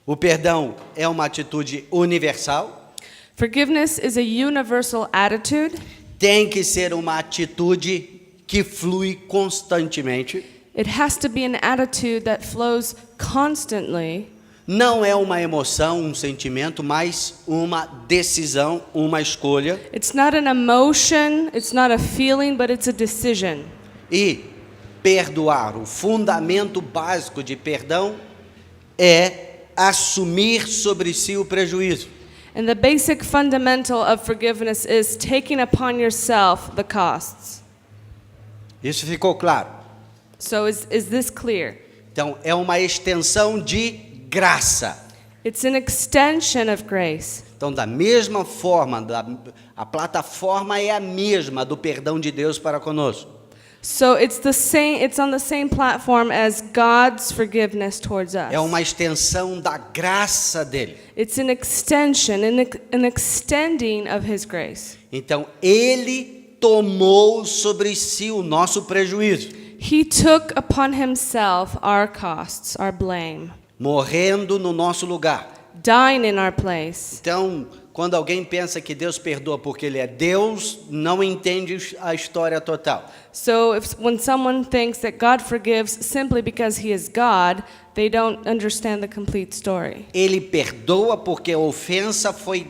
O perdão é uma atitude universal. Forgiveness is a universal attitude. Tem que ser uma atitude que flui constantemente. It has to be an attitude that flows constantly. Não é uma emoção, um sentimento, mas uma decisão, uma escolha. It's not an emotion, it's not a feeling, but it's a decision. E perdoar, o fundamento básico de perdão é assumir sobre si o prejuízo. And the basic fundamental of forgiveness is taking upon yourself the costs. Isso ficou claro? So is this clear? Então, é uma extensão de graça. It's an extension of grace. Então, da mesma forma, a plataforma é a mesma do perdão de Deus para conosco. So it's on the same platform as God's forgiveness towards us. É uma extensão da graça dele. It's an extension, an extending of his grace. Então, ele tomou sobre si o nosso prejuízo, He took upon himself our costs, our blame, morrendo no nosso lugar. dying in our place. Então, quando alguém pensa que Deus perdoa porque ele é Deus, não entende a história total. So when someone thinks that God forgives simply because he is God, they don't understand the complete story. Ele perdoa porque a ofensa foi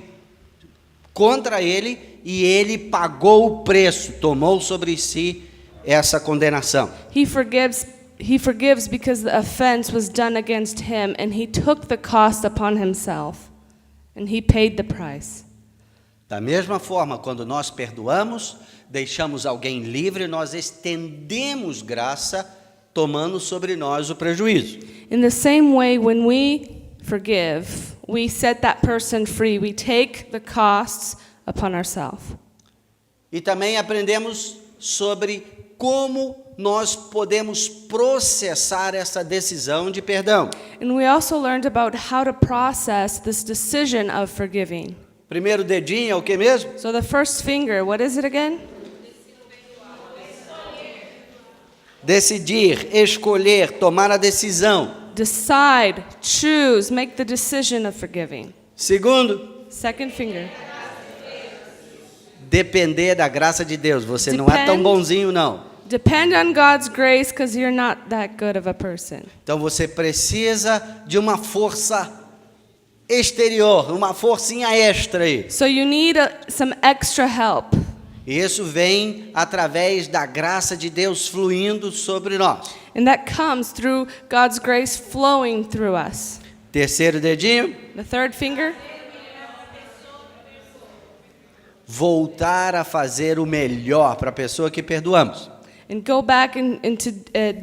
contra ele e ele pagou o preço, tomou sobre si essa condenação. He forgives because the offense was done against him, and he took the cost upon himself, and he paid the price. Da mesma forma, quando nós perdoamos, deixamos alguém livre, nós estendemos graça, tomando sobre nós o prejuízo. In the same way, when we forgive, we set that person free. We take the costs upon ourselves. E também aprendemos sobre como nós podemos processar essa decisão de perdão. And we also learned about how to process this decision of forgiving. Primeiro dedinho é o que mesmo? So the first finger, what is it again? Decidir, escolher, tomar a decisão. Decide, choose, make the decision of forgiving. Segundo, Second finger. depender da graça de Deus. Você não é tão bonzinho, não. Depend on God's grace because you're not that good of a person. Então você precisa de uma força exterior, uma forcinha extra aí. So you need some extra help. E isso vem através da graça de Deus fluindo sobre nós. And that comes through God's grace flowing through us. Terceiro dedinho, The third finger. voltar a fazer o melhor para a pessoa que perdoamos. And go back into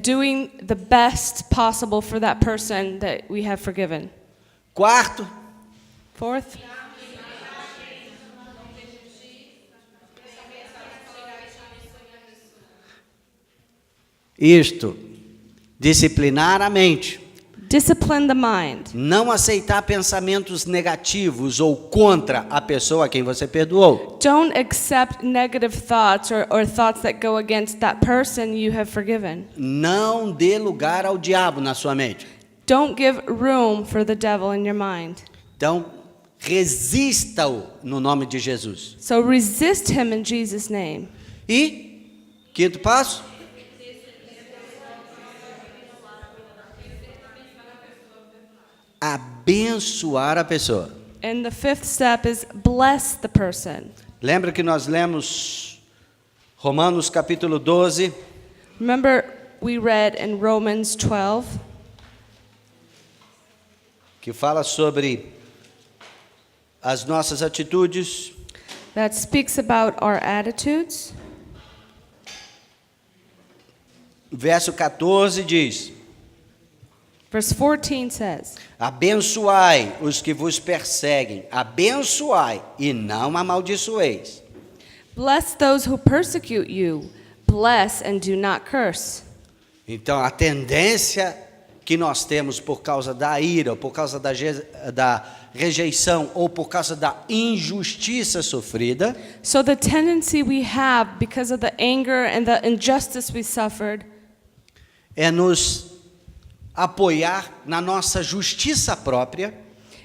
doing the best possible for that person that we have forgiven. Quarto, Fourth. disciplinar a mente. Discipline the mind. Não aceitar pensamentos negativos ou contra a pessoa a quem você perdoou. Don't accept negative thoughts or thoughts that go against that person you have forgiven. Não dê lugar ao diabo na sua mente. Don't give room for the devil in your mind. Então, resista-o no nome de Jesus. So resist him in Jesus' name. E, quinto passo, abençoar a pessoa. And the fifth step is bless the person. Lembra que nós lemos Romanos capítulo 12, Remember we read in Romans 12 que fala sobre as nossas atitudes. that speaks about our attitudes. Verso 14 diz: Verse 14 says, abençoai os que vos perseguem, abençoai e não amaldiçoeis. bless those who persecute you, bless and do not curse. Então, a tendência que nós temos por causa da ira, ou por causa da rejeição, ou por causa da injustiça sofrida, So the tendency we have because of the anger and the injustice we suffered é nos apoiar na nossa justiça própria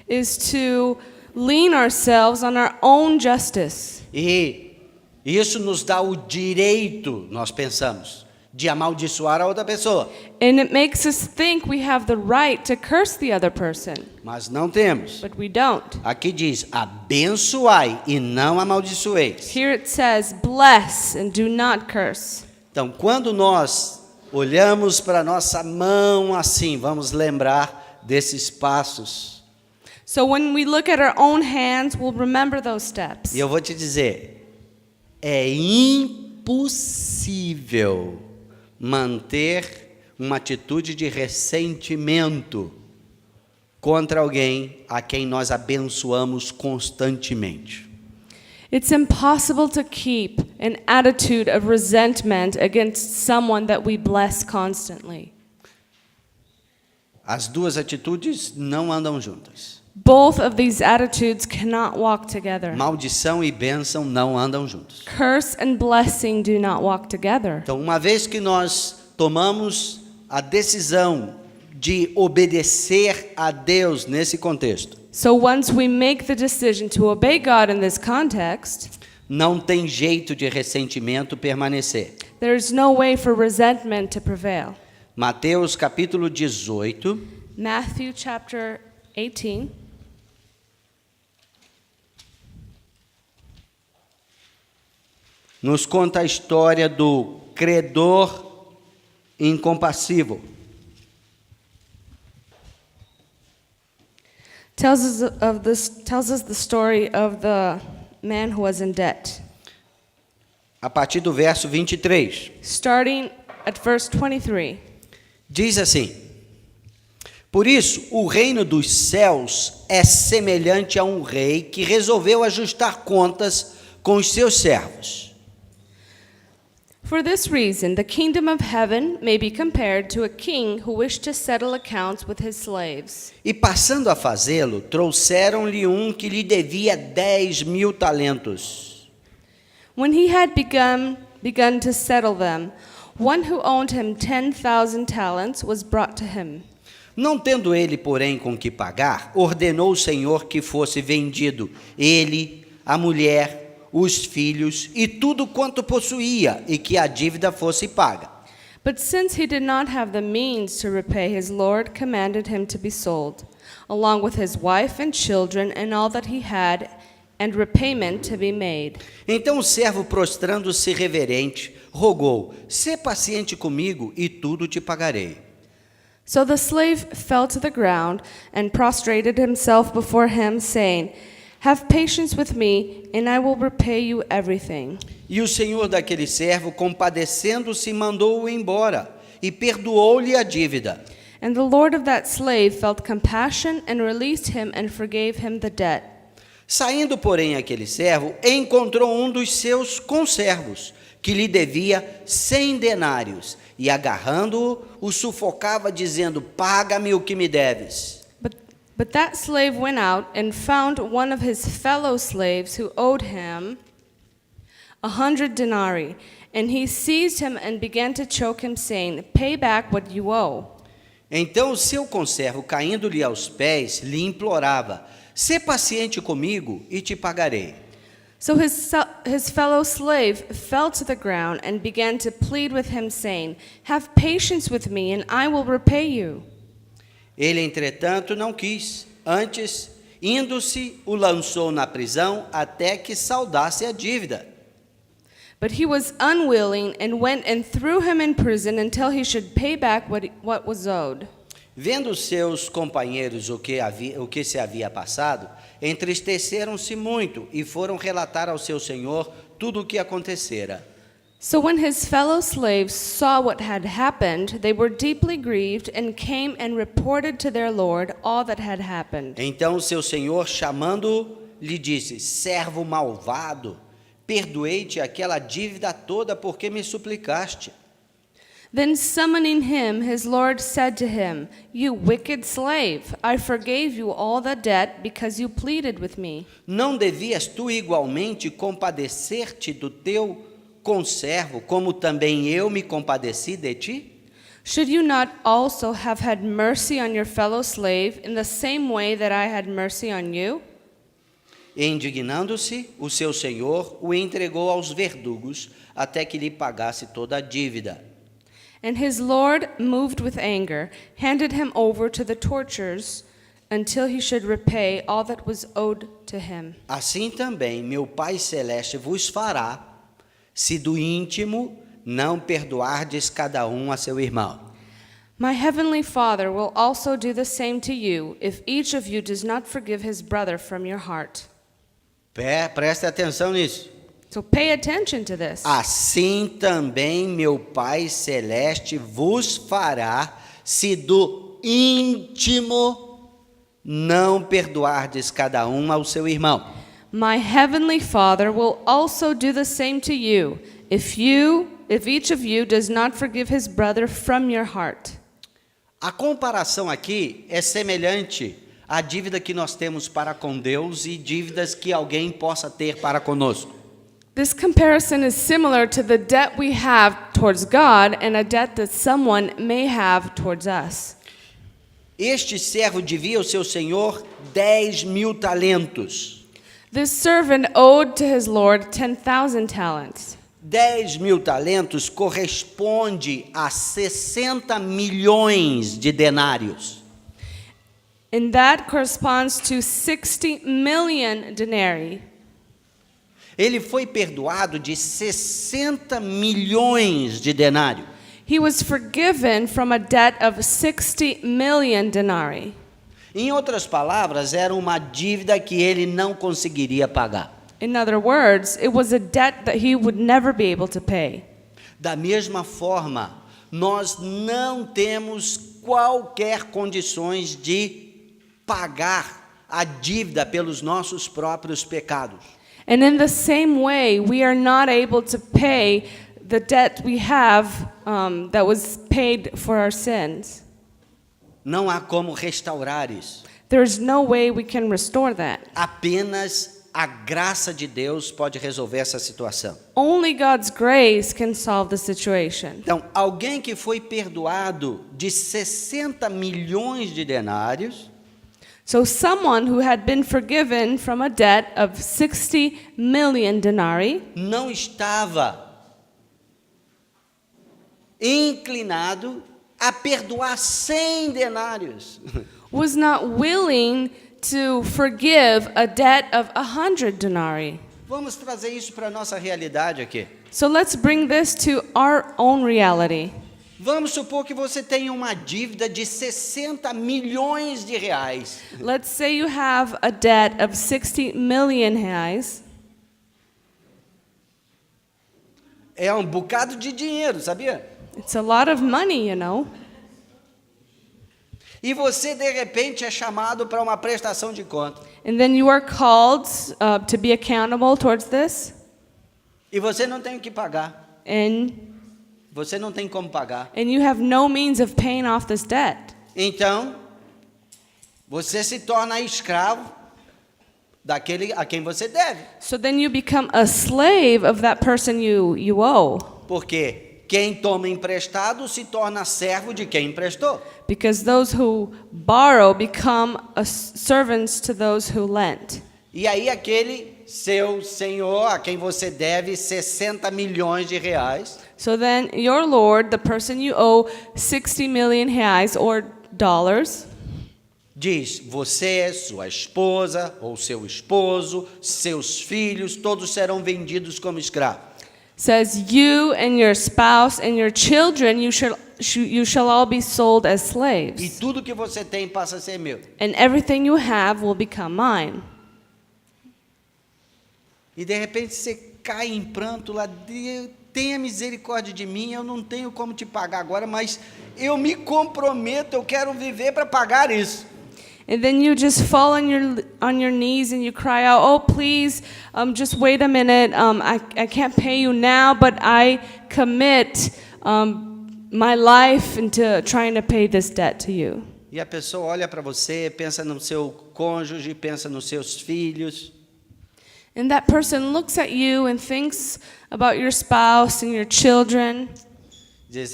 is to lean ourselves on our own justice. e isso nos dá o direito, nós pensamos, de amaldiçoar a outra pessoa. And it makes us think we have the right to curse the other person, Mas não temos. but we don't. Aqui diz, abençoai e não amaldiçoeis. Here it says, bless and do not curse. Então, quando nós olhamos para nossa mão assim, vamos lembrar desses passos. So when we look at our own hands, we'll remember those steps. E eu vou te dizer, é impossível manter uma atitude de ressentimento contra alguém a quem nós abençoamos constantemente. It's impossible to keep an attitude of resentment against someone that we bless constantly. As duas atitudes não andam juntas. Both of these attitudes cannot walk together. Maldição e bênção não andam juntos. Curse and blessing do not walk together. Então, uma vez que nós tomamos a decisão de obedecer a Deus nesse contexto, So once we make the decision to obey God in this context, não tem jeito de ressentimento permanecer. there's no way for resentment to prevail. Mateus capítulo 18, Matthew chapter 18. nos conta a história do credor incompassível. Tells us the story of the man who was in debt. A partir do verso 23. Starting at verse 23. Diz assim: Por isso, o reino dos céus é semelhante a um rei que resolveu ajustar contas com os seus servos. For this reason, the kingdom of heaven may be compared to a king who wished to settle accounts with his slaves. E passando a fazê-lo, trouxeram-lhe um que lhe devia 10.000 talentos. When he had begun to settle them, one who owed him 10,000 talents was brought to him. Não tendo ele, porém, com que pagar, ordenou o Senhor que fosse vendido ele, a mulher, os filhos e tudo quanto possuía, e que a dívida fosse paga. But since he did not have the means to repay, his Lord commanded him to be sold, along with his wife and children and all that he had, and repayment to be made. Então o servo, prostrando-se reverente, rogou: Sê paciente comigo e tudo te pagarei. So the slave fell to the ground and prostrated himself before him, saying, Have patience with me, and I will repay you everything. E o senhor daquele servo, compadecendo-se, mandou-o embora e perdoou-lhe a dívida. And the Lord of that slave felt compassion and released him and forgave him the debt. Saindo, porém, aquele servo, encontrou um dos seus conservos, que lhe devia 100 denários, e agarrando-o, o sufocava, dizendo: Paga-me o que me deves. But that slave went out and found one of his fellow slaves who owed him 100 denarii, and he seized him and began to choke him, saying, Pay back what you owe. Então o seu conservo, caindo-lhe aos pés, lhe implorava: Sê paciente comigo e te pagarei. So his fellow slave fell to the ground and began to plead with him, saying, Have patience with me, and I will repay you. Ele, entretanto, não quis. Antes, indo-se, o lançou na prisão até que saldasse a dívida. But he was unwilling and went and threw him in prison until he should pay back what was owed. Vendo seus companheiros o que se havia passado, entristeceram-se muito e foram relatar ao seu senhor tudo o que acontecera. So when his fellow slaves saw what had happened, they were deeply grieved and came and reported to their Lord all that had happened. Então o seu senhor, chamando-o, lhe disse: Servo malvado, perdoei-te aquela dívida toda porque me suplicaste. Then summoning him, his Lord said to him, You wicked slave, I forgave you all the debt because you pleaded with me. Não devias tu igualmente compadecer-te do teu conservo, como também eu me compadeci de ti? Should you not also have had mercy on your fellow slave in the same way that I had mercy on you?" E indignando-se, o seu senhor o entregou aos verdugos até que lhe pagasse toda a dívida. And his lord, moved with anger, handed him over to the torturers until he should repay all that was owed to him. Assim também meu Pai Celeste vos fará, se do íntimo não perdoardes cada um a seu irmão. My heavenly Father will also do the same to you if each of you does not forgive his brother from your heart. Preste atenção nisso. So pay attention to this. Assim também meu Pai Celeste vos fará, se do íntimo não perdoardes cada um ao seu irmão. My heavenly Father will also do the same to you if each of you does not forgive his brother from your heart. A comparação aqui é semelhante à dívida que nós temos para com Deus e dívidas que alguém possa ter para conosco. This comparison is similar to the debt we have towards God and a debt that someone may have towards us. Este servo devia ao seu senhor 10.000 talentos. This servant owed to his Lord 10,000 talents. 10.000 talentos corresponde a 60 milhões de denários. And that corresponds to 60 million denarii. Ele foi perdoado de 60 milhões de denários. He was forgiven from a debt of 60 million denarii. Em outras palavras, era uma dívida que ele não conseguiria pagar. In other words, it was a debt that he would never be able to pay. Da mesma forma, nós não temos qualquer condições de pagar a dívida pelos nossos próprios pecados. And in the same way, we are not able to pay the debt we have that was paid for our sins. Não há como restaurar isso. There's no way we can restore that. Apenas a graça de Deus pode resolver essa situação. Only God's grace can solve the situation. Então, alguém que foi perdoado de 60 milhões de denários, So someone who had been forgiven from a debt of 60 million denarii não estava inclinado a perdoar 100 denários. was not willing to forgive a debt of 100 denarii. Vamos trazer isso para a nossa realidade aqui. So let's bring this to our own reality. Vamos supor que você tenha uma dívida de 60 milhões de reais. Let's say you have a debt of 60 million reais. É um bocado de dinheiro, sabia? It's a lot of money, you know. E você, de repente, é chamado para uma prestação de conta. And then you are called to be accountable towards this. E você não tem o que pagar. Você não tem como pagar. And you have no means of paying off this debt. Então, você se torna escravo daquele a quem você deve. So then you become a slave of that person you owe. Porque quem toma emprestado se torna servo de quem emprestou. Because those who borrow become servants to those who lent. E aí aquele seu senhor a quem você deve 60 milhões de reais. So then your Lord, the person you owe 60 million reais or dollars, diz: você, sua esposa ou seu esposo, seus filhos, todos serão vendidos como escravos. Says you and your spouse and your children you shall all be sold as E slaves. tudo que você tem passa a ser meu. And everything you have will become mine. E de repente você cai em pranto lá, tenha misericórdia de mim, eu não tenho como te pagar agora, mas eu me comprometo, eu quero viver para pagar isso. And then you just fall on your knees and you cry out, "Oh, please, just wait a minute. I can't pay you now, but I commit my life into trying to pay this debt to you." E a pessoa olha para você, pensa no seu cônjuge, pensa nos seus filhos. And that person looks at you and thinks about your spouse and your children. Diz: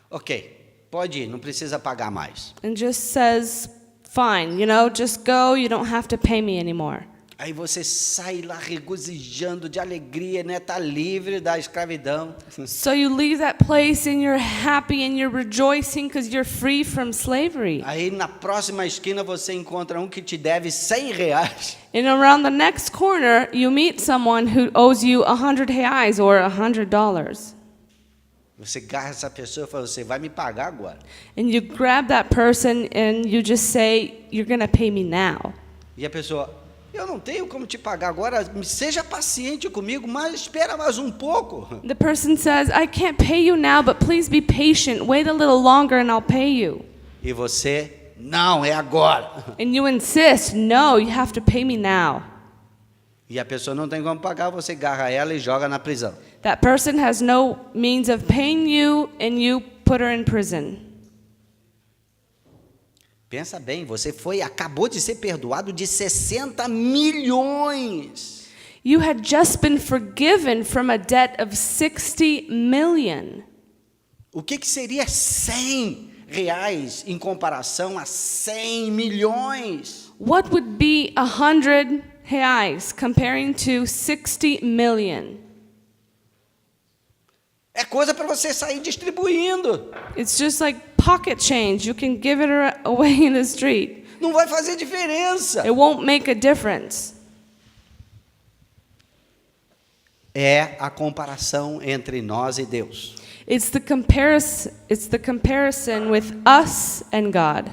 ok, pode ir, não precisa pagar mais. and just says, fine, just go, you don't have to pay me anymore. Aí você sai lá regozijando de alegria, né? Tá livre da escravidão. So you leave that place and you're happy and you're rejoicing because you're free from slavery. Aí na próxima esquina você encontra um que te deve R$100. And around the next corner, you meet someone who owes you 100 reais or $100. Você agarra essa pessoa e fala, você vai me pagar agora. And you grab that person and you just say, you're going to pay me now. E a pessoa, eu não tenho como te pagar agora, seja paciente comigo, mas espera mais um pouco. The person says, I can't pay you now, but please be patient. Wait a little longer and I'll pay you. E você, não, é agora. And you insist, no, you have to pay me now. E a pessoa não tem como pagar, você agarra ela e joga na prisão. That person has no means of paying you and you put her in prison. Pensa bem, você acabou de ser perdoado de 60 milhões. You had just been forgiven from a debt of 60 million. O que seria R$100 em comparação a 100 milhões? What would be 100 reais comparing to 60 million? É coisa para você sair distribuindo. It's just like pocket change. You can give it away in the street. Não vai fazer diferença. It won't make a difference. É a comparação entre nós e Deus. It's the comparison with us and God.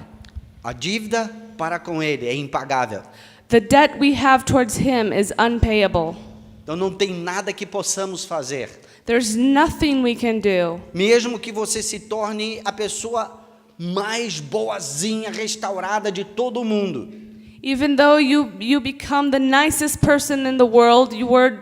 A dívida para com Ele é impagável. The debt we have towards him is unpayable. Então não tem nada que possamos fazer. There's nothing we can do. Mesmo que você se torne a pessoa mais boazinha, restaurada de todo mundo. Even though you become the nicest person in the world, you were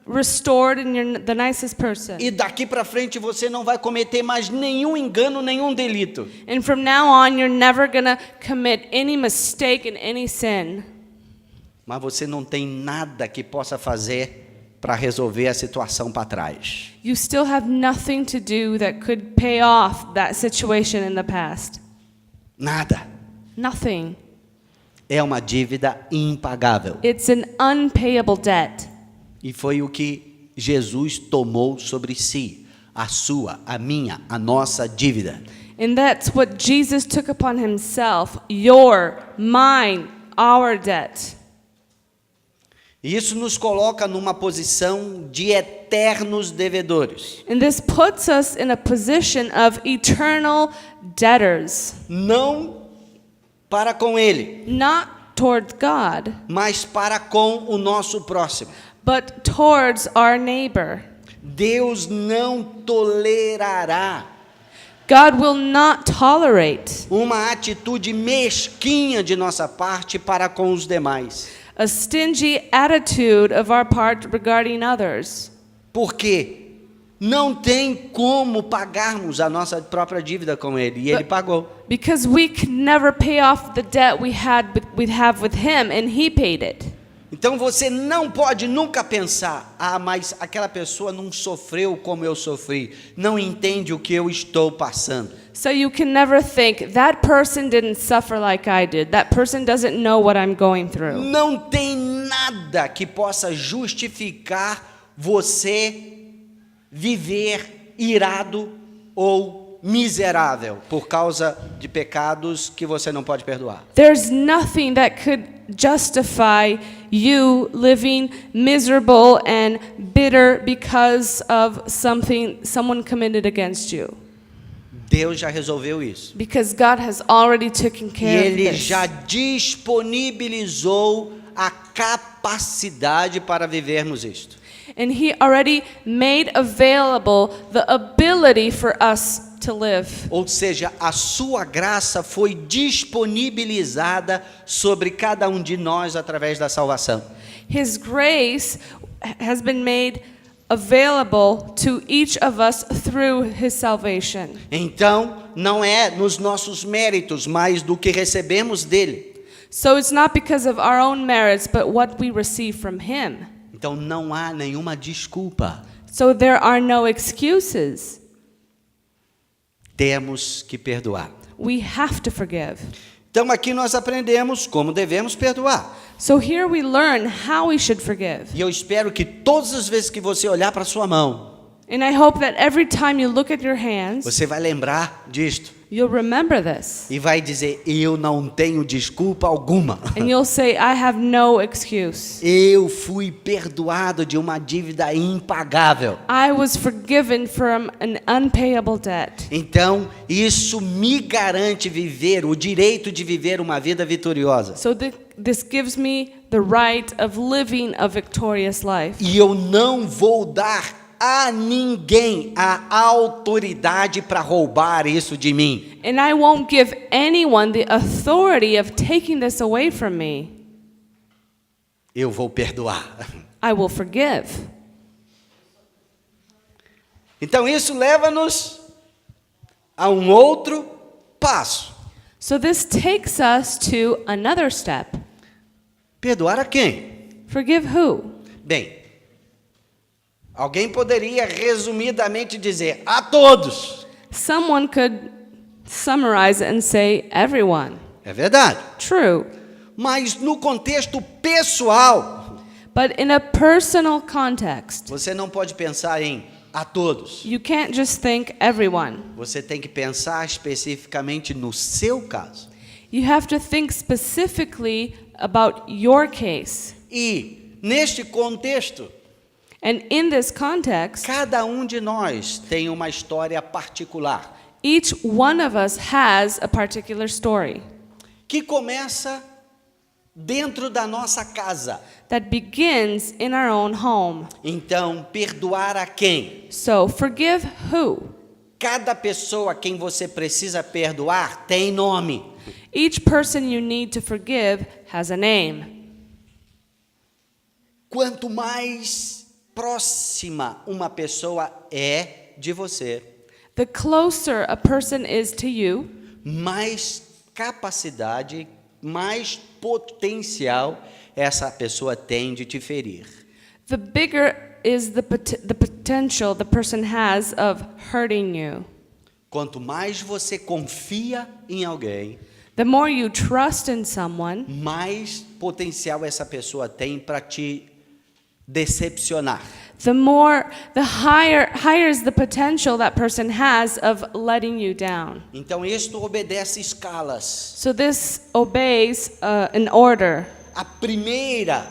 restored and you're the nicest person. E daqui para frente você não vai cometer mais nenhum engano, nenhum delito. And from now on, you're never gonna commit any mistake and any sin. Mas você não tem nada que possa fazer para resolver a situação para trás. You still have nothing to do that could pay off that situation in the past. Nada. Nothing. É uma dívida impagável. It's an unpayable debt. E foi o que Jesus tomou sobre si, a sua, a minha, a nossa dívida. And that's what Jesus took upon himself, your, mine, our debt. E isso nos coloca numa posição de eternos devedores. And this puts us in a position of eternal debtors. Não para com Ele, Not towards God, mas para com o nosso próximo. but towards our neighbor. Deus não tolerará God will not tolerate uma atitude mesquinha de nossa parte para com os demais. a stingy attitude of our part regarding others. Porque não tem como pagarmos a nossa própria dívida com Ele. E Ele pagou. Because we can never pay off the debt we have with him, and he paid it. Então você não pode nunca pensar, mas aquela pessoa não sofreu como eu sofri, não entende o que eu estou passando. So you can never think, that person didn't suffer like I did. That person doesn't know what I'm going through. Não tem nada que possa justificar você viver irado ou miserável por causa de pecados que você não pode perdoar. There's nothing that could justify you living miserable and bitter because of something someone committed against you. Deus já resolveu isso. Because God has already taken E care of Ele this. já disponibilizou a capacidade para vivermos isto. And he already made available the ability for us to live. Ou seja, a sua graça foi disponibilizada sobre cada um de nós através da salvação. His grace has been made available to each of us through his salvation. Então, não é nos nossos méritos, mas do que recebemos dele. So it's not because of our own merits, but what we receive from him. Então não há nenhuma desculpa. So there are no excuses. Temos que perdoar. We have to forgive. Então aqui nós aprendemos como devemos perdoar. So here we learn how we should forgive. E eu espero que todas as vezes que você olhar para sua mão, And I hope that every time you look at your hands, você vai lembrar disto you'll remember this. e vai dizer: eu não tenho desculpa alguma. And you'll say, I have no excuse. Eu fui perdoado de uma dívida impagável. I was forgiven from an unpayable debt. Então, isso me garante viver o direito de viver uma vida vitoriosa. So this gives me the right of living a victorious life. E eu não vou dar a ninguém a autoridade para roubar isso de mim. And I won't give anyone the authority of taking this away from me. Eu vou perdoar. I will forgive. Então isso leva-nos a um outro passo. So this takes us to another step. Perdoar a quem? Forgive who? Bem, alguém poderia resumidamente dizer: a todos. Someone could summarize it and say everyone. É verdade. True. Mas no contexto pessoal, But in a personal context, você não pode pensar em a todos. you can't just think everyone. Você tem que pensar especificamente no seu caso. You have to think specifically about your case. E neste contexto, And in this context, cada um de nós tem uma história particular, each one of us has a particular story que começa dentro da nossa casa. that begins in our own home. Então, perdoar a quem? So, forgive who? Cada pessoa a quem você precisa perdoar tem nome. Each person you need to forgive has a name. Quanto mais próxima uma pessoa é de você, The closer a person is to you, mais capacidade, mais potencial essa pessoa tem de te ferir. the bigger is the potential the person has of hurting you. Quanto mais você confia em alguém, The more you trust in someone, mais potencial essa pessoa tem para te decepcionar. the higher is the potential that person has of letting you down. Então isto obedece escalas. So this obeys an order. A primeira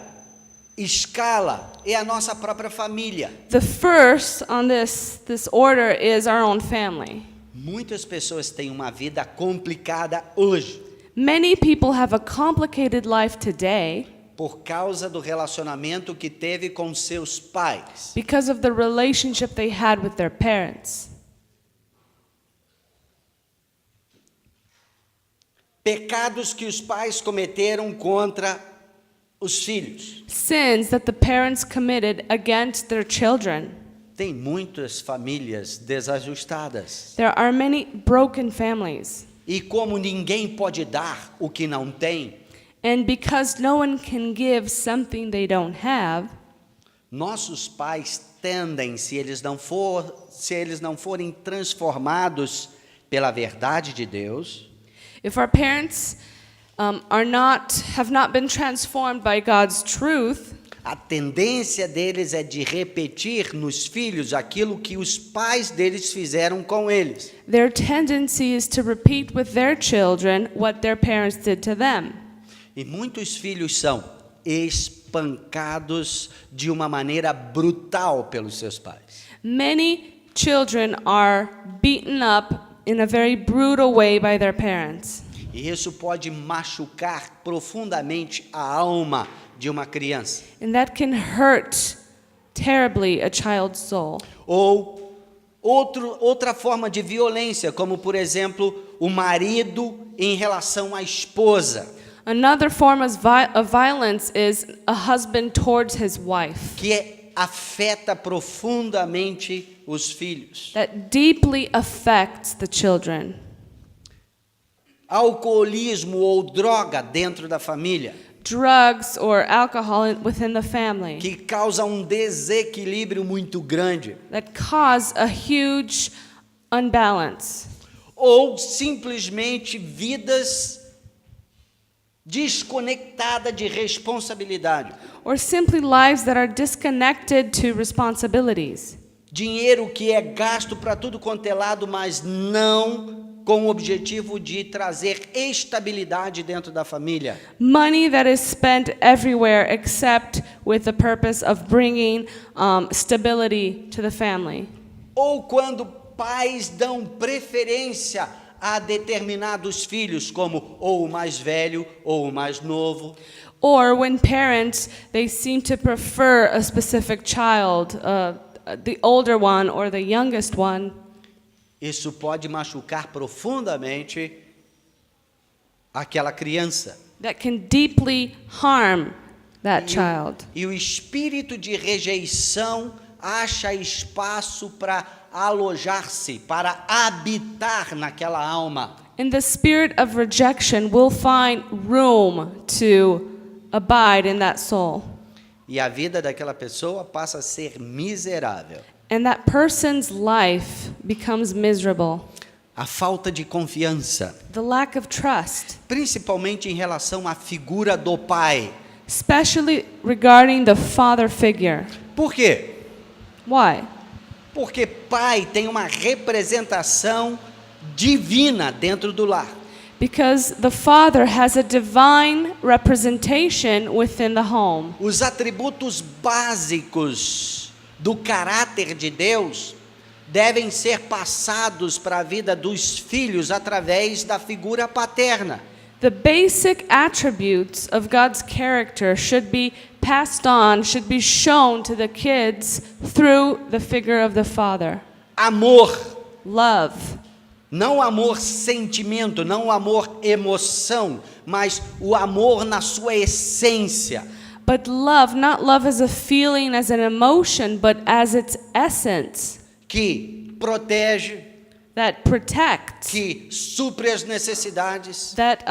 escala é a nossa própria família. The first on this order is our own family. Muitas pessoas têm uma vida complicada hoje Many people have a complicated life today por causa do relacionamento que teve com seus pais. because of the relationship they had with their parents. Pecados que os pais cometeram contra os filhos. Sins that the parents committed against their children. Tem muitas famílias desajustadas. There are many broken families. E como ninguém pode dar o que não tem, And because no one can give something they don't have, nossos pais tendem, se eles não forem transformados pela verdade de Deus, if our parents have not been transformed by God's truth, a tendência deles é de repetir nos filhos aquilo que os pais deles fizeram com eles. their tendency is to repeat with their children what their parents did to them. E muitos filhos são espancados de uma maneira brutal pelos seus pais. Many children are beaten up in a very brutal way by their parents. E isso pode machucar profundamente a alma de uma criança. And that can hurt terribly a child's soul. Ou outra forma de violência, como por exemplo, o marido em relação à esposa, Another form of violence is a husband towards his wife que afeta profundamente os filhos. that deeply affects the children. Alcoolismo ou droga dentro da família, Drugs or alcohol within the family que causa um desequilíbrio muito grande. that cause a huge unbalance. ou simplesmente vidas desconectadas de responsabilidade. or simply lives that are disconnected to responsibilities. Dinheiro que é gasto para tudo quanto é lado, mas não com o objetivo de trazer estabilidade dentro da família. Money that is spent everywhere except with the purpose of bringing stability to the family. Ou quando pais dão preferência a determinados filhos, como ou o mais velho ou o mais novo. Or when parents, they seem to prefer a specific child, the older one or the youngest one. Isso pode machucar profundamente aquela criança. That can deeply harm that child. E o espírito de rejeição acha espaço para alojar-se, para habitar naquela alma. And the spirit of rejection will find room to abide in that soul. E a vida daquela pessoa passa a ser miserável. And that person's life becomes miserable. A falta de confiança, The lack of trust, principalmente em relação à figura do pai. especially regarding the father figure. Por quê? Why? Porque pai tem uma representação divina dentro do lar. Because the father has a divine representation within the home. Os atributos básicos do caráter de Deus devem ser passados para a vida dos filhos através da figura paterna. The basic attributes of God's character should be passed on, should be shown to the kids through the figure of the father. Amor, Love. não amor sentimento, não amor emoção, mas o amor na sua essência. But love, not love as a feeling, as an emotion, but as its essence. Que protege, That protects, que supre as necessidades, that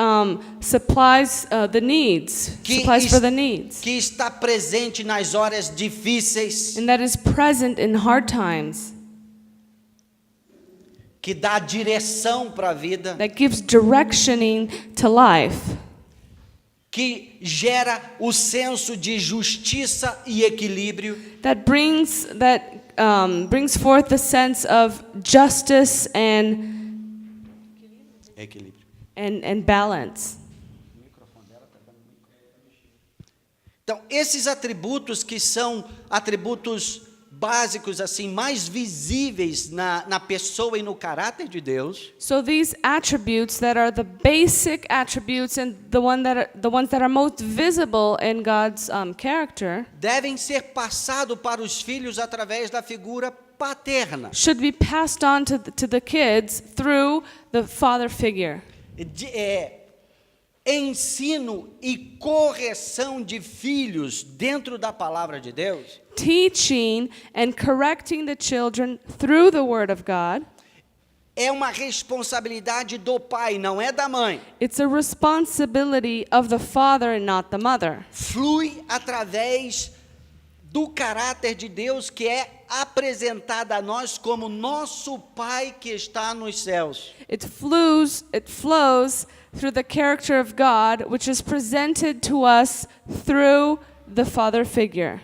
supplies the needs, supplies for the needs. que está presente nas horas difíceis, And that is present in hard times. que dá direção para a vida, That gives directioning to life. que gera o senso de justiça e equilíbrio, That brings forth the sense of justice and balance. Então, esses atributos que são atributos básicos, assim, mais visíveis na pessoa e no caráter de Deus, So these attributes that are the basic attributes and the ones that are most visible in God's character devem ser passados para os filhos através da figura paterna. should be passed on to the kids through the father figure. Ensino e correção de filhos dentro da palavra de Deus Teaching and correcting the children through the word of God. é uma responsabilidade do pai, não é da mãe. It's a responsibility of the father and not the mother. Flui através do caráter de Deus que é apresentado a nós como nosso Pai que está nos céus. It flows through the character of God, which is presented to us through the father figure.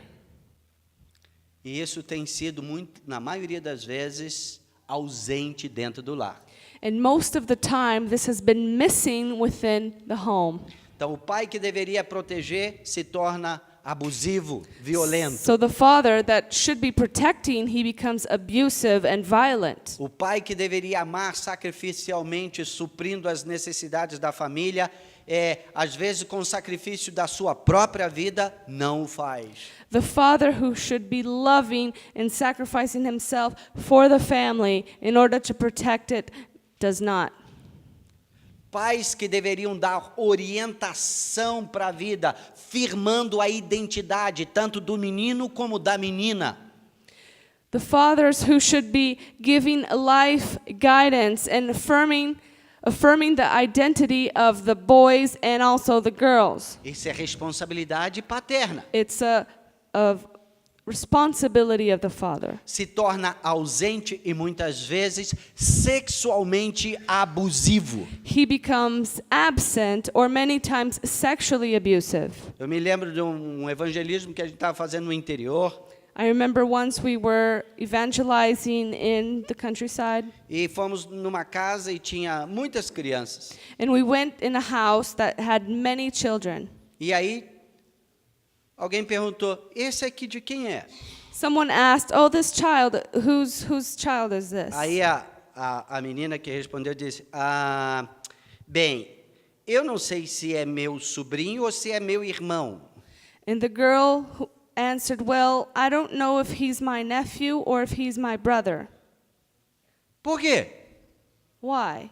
E isso tem sido, muito, na maioria das vezes, ausente dentro do lar. And most of the time, this has been missing within the home. Então, o pai que deveria proteger se torna abusivo, violento. So the father that should be protecting, he becomes abusive and violent. O pai que deveria amar sacrificialmente, suprindo as necessidades da família, às vezes com o sacrifício da sua própria vida, não o faz. The father who should be loving and sacrificing himself for the family in order to protect it does not. Pais que deveriam dar orientação para a vida, firmando a identidade tanto do menino como da menina. The fathers who should be giving life guidance and affirming the identity of the boys and also the girls. Isso é responsabilidade paterna. It's a responsibility of the father. Se torna ausente e muitas vezes sexualmente abusivo. He becomes absent or many times sexually abusive. Eu me lembro de um evangelismo que a gente estava fazendo no interior I remember once we were evangelizing in the countryside, e fomos numa casa e tinha muitas crianças. and we went in a house that had many children. E aí alguém perguntou: "Esse aqui de quem é?" Someone asked, "Oh, this child, whose child is this?" Aí a menina que respondeu disse: bem, eu não sei se é meu sobrinho ou se é meu irmão. And the girl who answered, "Well, I don't know if he's my nephew or if he's my brother." Por quê? Why?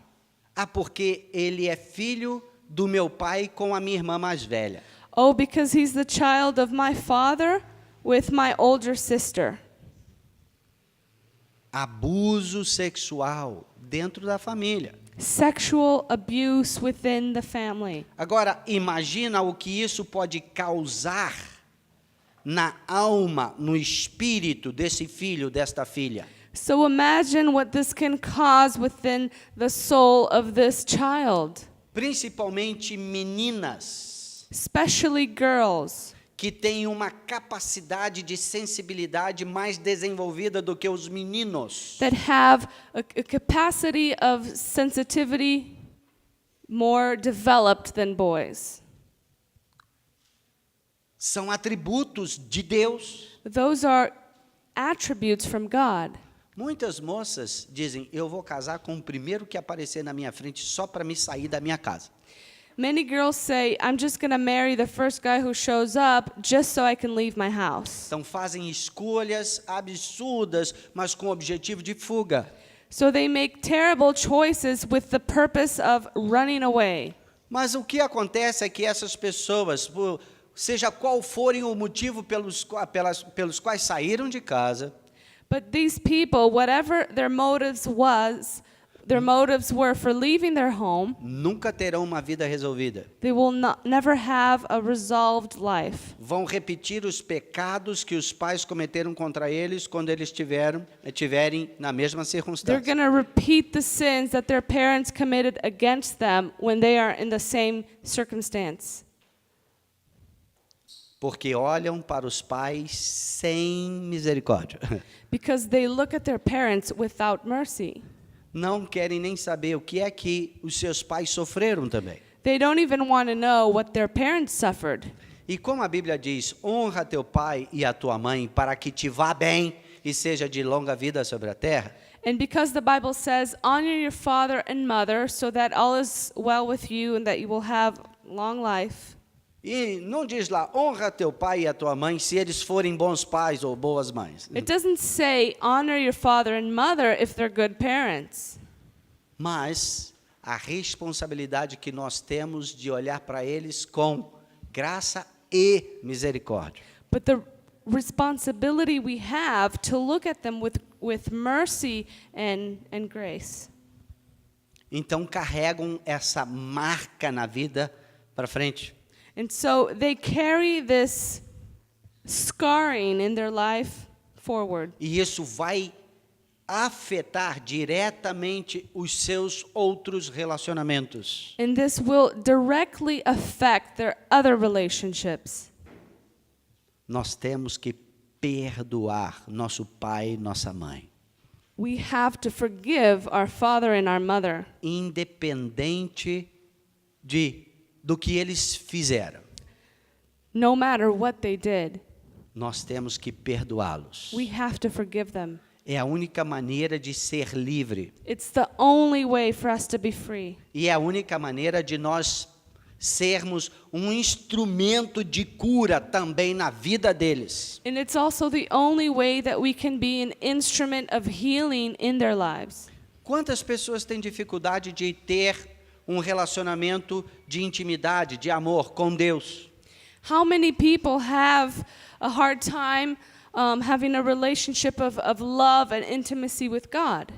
Porque ele é filho do meu pai com a minha irmã mais velha. Oh, because he's the child of my father with my older sister. Abuso sexual dentro da família. Sexual abuse within the family. Agora, imagina o que isso pode causar na alma, no espírito desse filho, desta filha. So imagine what this can cause within the soul of this child, Principalmente meninas especially girls que têm uma capacidade de sensibilidade mais desenvolvida do que os meninos. that have a capacity of sensitivity more developed than boys. São atributos de Deus. Those are attributes from God. Muitas moças dizem: eu vou casar com o primeiro que aparecer na minha frente só para me sair da minha casa. Many girls say, "I'm just going to marry the first guy who shows up just so I can leave my house." Então fazem escolhas absurdas, mas com o objetivo de fuga. So they make terrible choices with the purpose of running away. Mas o que acontece é que essas pessoas, seja qual forem o motivo pelos quais saíram de casa, But these people, whatever their motives were for leaving their home, nunca terão uma vida resolvida. they will never have a resolved life. Vão repetir os pecados que os pais cometeram contra eles quando eles tiverem na mesma They're circunstância. going to repeat the sins that their parents committed against them when they are in the same circumstance. Porque olham para os pais sem misericórdia. Because they look at their parents without mercy. Não querem nem saber o que é que os seus pais sofreram também. They don't even want to know what their parents suffered. E como a Bíblia diz: honra teu pai e a tua mãe para que te vá bem e seja de longa vida sobre a terra. And because the Bible says, "Honor your father and mother so that all is well with you and that you will have long life." E não diz lá: honra teu pai e a tua mãe se eles forem bons pais ou boas mães. It doesn't say honor your father and mother if they're good parents. Mas a responsabilidade que nós temos de olhar para eles com graça e misericórdia. But the responsibility we have to look at them with mercy and grace. Então carregam essa marca na vida para frente. And so they carry this scarring in their life forward. E isso vai afetar diretamente os seus outros relacionamentos. And this will directly affect their other relationships. Nós temos que perdoar nosso pai e nossa mãe, We have to forgive our father and our mother, independente do que eles fizeram. no matter what they did. Nós temos que perdoá-los. We have to forgive them. É a única maneira de ser livre. It's the only way for us to be free. E é a única maneira de nós sermos um instrumento de cura também na vida deles. And it's also the only way that we can be an instrument of healing in their lives. Quantas pessoas têm dificuldade de ter um relacionamento de intimidade, de amor com Deus? How many people have a hard time having a relationship of love and intimacy with God?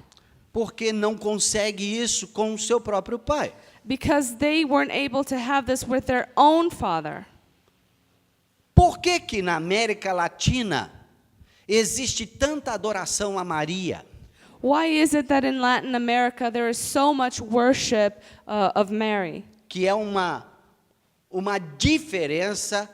Porque não consegue isso com o seu próprio pai. Because they weren't able to have this with their own father. Por que que na América Latina existe tanta adoração a Maria? Why is it that in Latin America there is so much worship of Mary? Que é uma diferença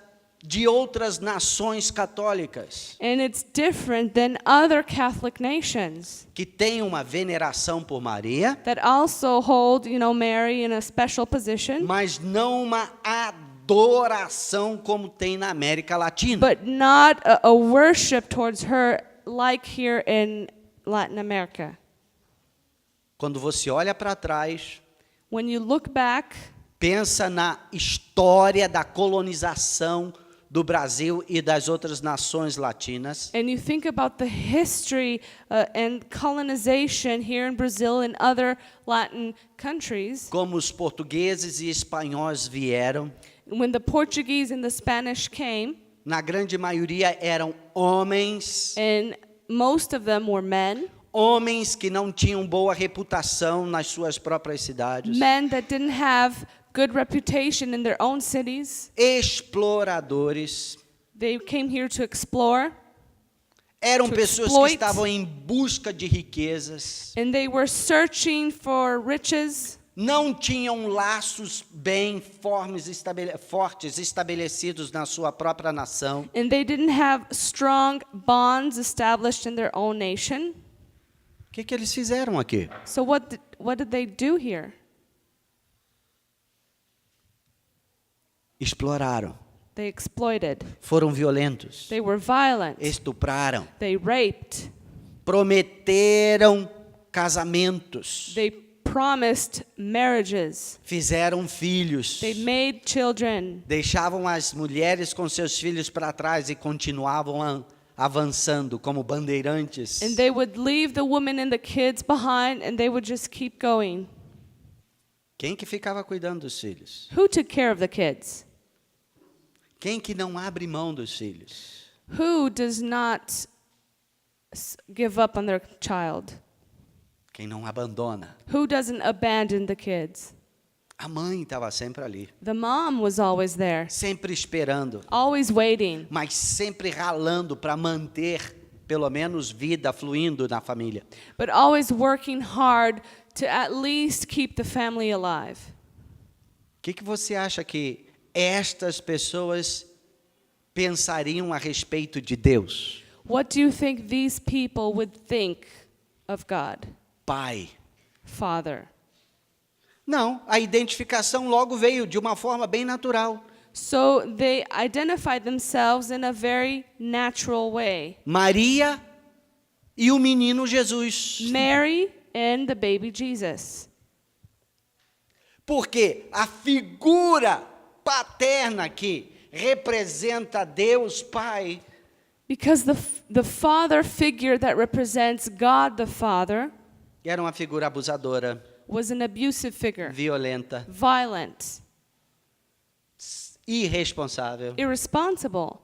de outras nações católicas, And it's different than other Catholic nations que têm uma veneração por Maria, that also hold, Mary in a special position, mas não uma adoração como tem na América Latina. but not a worship towards her like here in Latin America. Quando você olha para trás, When you look back, pensa na história da colonização do Brasil e das outras nações latinas, and you think about the history and colonization here in Brazil and other Latin countries, como os portugueses e espanhóis vieram, when the Portuguese and the Spanish came, na grande maioria eram homens, and most of them were men, homens que não tinham boa reputação nas suas próprias cidades, men that didn't have good reputation in their own cities. exploradores, They came here to explore, eram To pessoas exploit. que estavam em busca de riquezas, and they were searching for riches. não tinham laços bem fortes estabelecidos na sua própria nação. And they didn't have strong bonds established in their own nation. O que eles fizeram aqui? So what did they do here? Exploraram, They exploited. foram violentos, They were violent. estupraram, They raped. prometeram casamentos, They promised marriages. fizeram filhos, They made children. deixavam as mulheres com seus filhos para trás e continuavam avançando como bandeirantes. And they would leave the women and the kids behind, and they would just keep going. Quem que ficava cuidando dos filhos? Who took care of the kids? Quem que não abre mão dos filhos? Who does not give up on their child? Quem não abandona? Who doesn't abandon the kids? A mãe estava sempre ali, The mom was always there, sempre esperando, always waiting, mas sempre ralando para manter pelo menos vida fluindo na família. but always working hard to at least keep the family alive. O que você acha que estas pessoas pensariam a respeito de Deus? What do you think these people would think of God? Pai. Father. Não, a identificação logo veio de uma forma bem natural. So they identified themselves in a very natural way. Maria e o menino Jesus. Mary and the baby Jesus. Porque a figura paterna que representa Deus Pai Because the father figure that represents God the Father era uma figura abusadora, was an abusive figure, violenta, violent, irresponsável, irresponsible,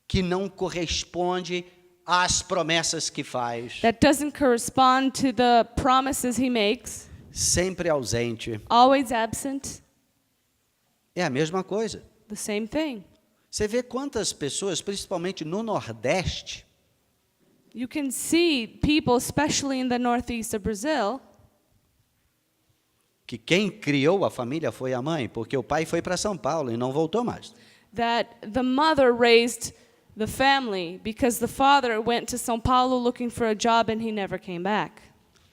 que não corresponde às promessas que faz, that doesn't correspond to the promises he makes, sempre ausente. always absent, É a mesma coisa. the same thing. Você vê quantas pessoas, principalmente no Nordeste, You can see people, especially in the northeast of Brazil, que quem criou a família foi a mãe, porque o pai foi para São Paulo e não voltou mais. that the mother raised the family because the father went to São Paulo looking for a job and he never came back.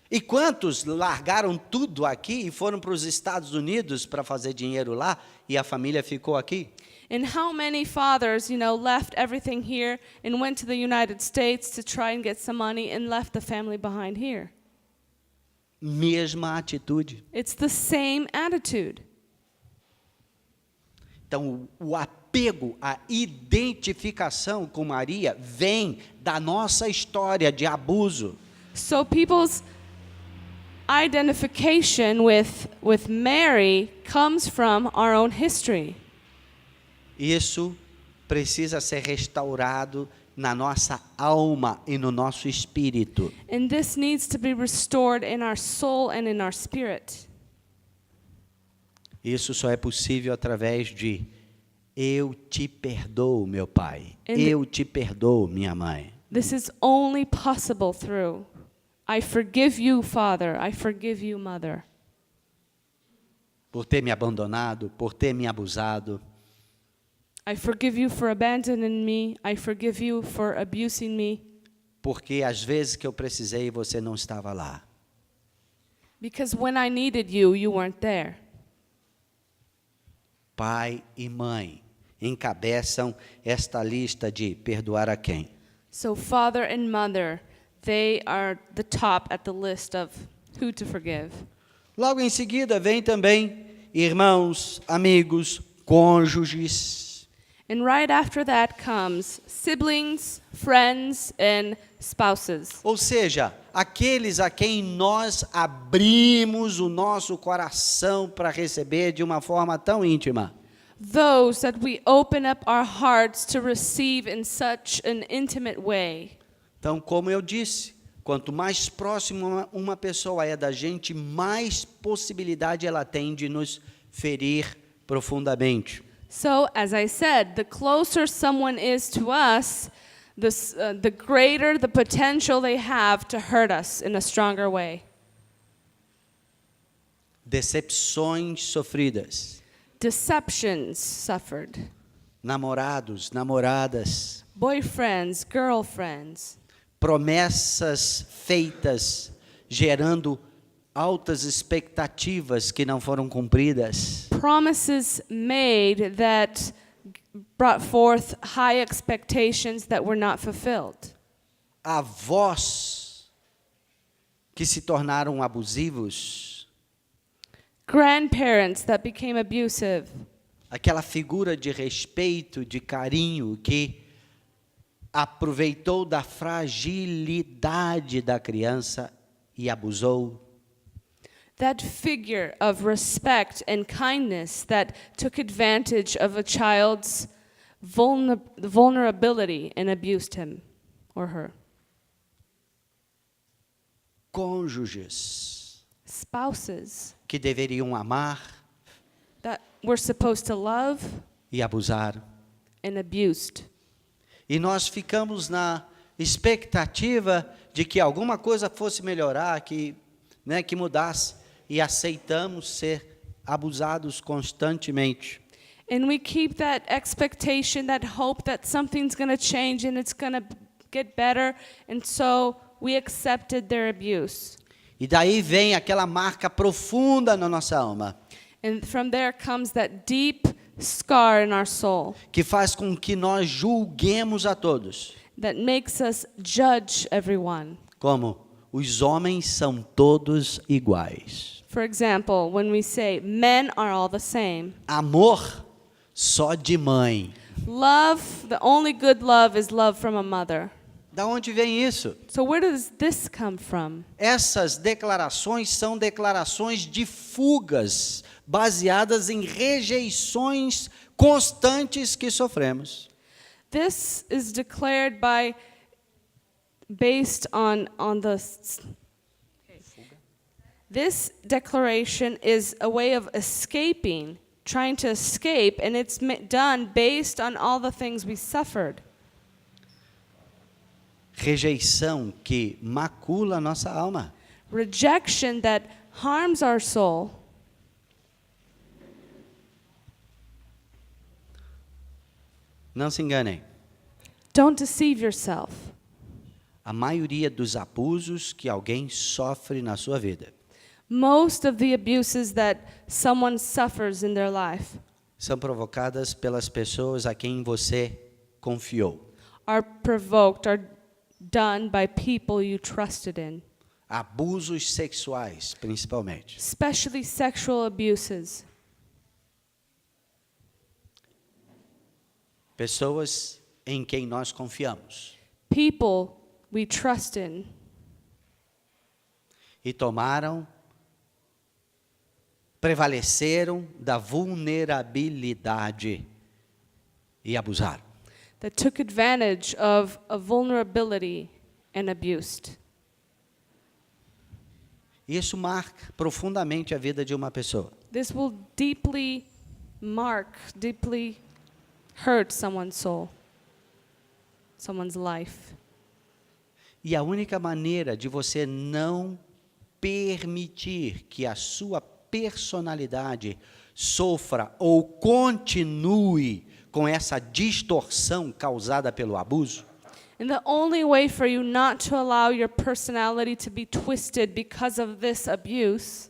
E quantos largaram tudo aqui e foram para os Estados Unidos para fazer dinheiro lá e a família ficou aqui? And how many fathers, left everything here and went to the United States to try and get some money and left the family behind here? Mesma atitude. It's the same attitude. Então, o apego, a identificação com Maria vem da nossa história de abuso. So people's identification with Mary comes from our own history. Isso precisa ser restaurado na nossa alma e no nosso espírito. And this needs to be restored in our soul and in our spirit. Isso só é possível através de eu te perdoo, meu pai. And Eu te perdoo, minha mãe. This is only possible through, I forgive you, Father, I forgive you, Mother. Por ter me abandonado, por ter me abusado. I forgive you for abandoning me, I forgive you for abusing me. Porque às vezes que eu precisei, você não estava lá. Because when I needed you, you weren't there. Pai e mãe encabeçam esta lista de perdoar a quem? So father and mother, they are the top at the list of who to forgive. Logo em seguida vem também irmãos, amigos, cônjuges. And right after that comes siblings, friends, and spouses. Ou seja, aqueles a quem nós abrimos o nosso coração para receber de uma forma tão íntima. Those that we open up our hearts to receive in such an intimate way. Então, como eu disse, quanto mais próximo uma pessoa é da gente, mais possibilidade ela tem de nos ferir profundamente. So, as I said, the closer someone is to us, the greater the potential they have to hurt us in a stronger way. Decepções sofridas. Deceptions suffered. Namorados, namoradas. Boyfriends, girlfriends. Promessas feitas, gerando altas expectativas que não foram cumpridas. Promises made that brought forth high expectations that were not fulfilled. Avós que se tornaram abusivos. Grandparents that became abusive. Aquela figura de respeito, de carinho que aproveitou da fragilidade da criança e abusou. That figure of respect and kindness that took advantage of a child's vulnerability and abused him or her. Cônjuges Spouses que deveriam amar that were supposed to love e abusar. and abused. E nós ficamos na expectativa de que alguma coisa fosse melhorar, que mudasse, e aceitamos ser abusados constantemente. And we keep that expectation, that hope that something's going to change and it's going to get better, and so we accepted their abuse. E daí vem aquela marca profunda na nossa alma, And from there comes that deep scar in our soul que faz com que nós julguemos a todos. that makes us judge everyone. Como os homens são todos iguais. For example, when we say men are all the same, Amor só de mãe. love, the only good love is love from a mother. Da onde vem isso? So where does this come from? Essas declarações são declarações de fugas, baseadas em rejeições constantes que sofremos. This is declared based on the. This declaration is a way of escaping, trying to escape, and it's done based on all the things we suffered. Rejeição que macula a nossa alma. Rejection that harms our soul. Não se enganem. Don't deceive yourself. A maioria dos abusos que alguém sofre na sua vida Most of the abuses that someone suffers in their life são provocadas pelas pessoas a quem você confiou. are provoked, are done by people you trusted in, Abusos sexuais, principalmente. especially sexual abuses. Pessoas em quem nós confiamos People we trust in e prevaleceram da vulnerabilidade e abusaram. that took advantage of a vulnerability and abused. Isso marca profundamente a vida de uma pessoa. This will deeply hurt someone's soul, someone's life. E a única maneira de você não permitir que a sua personalidade sofra ou continue com essa distorção causada pelo abuso, And the only way for you not to allow your personality to be twisted because of this abuse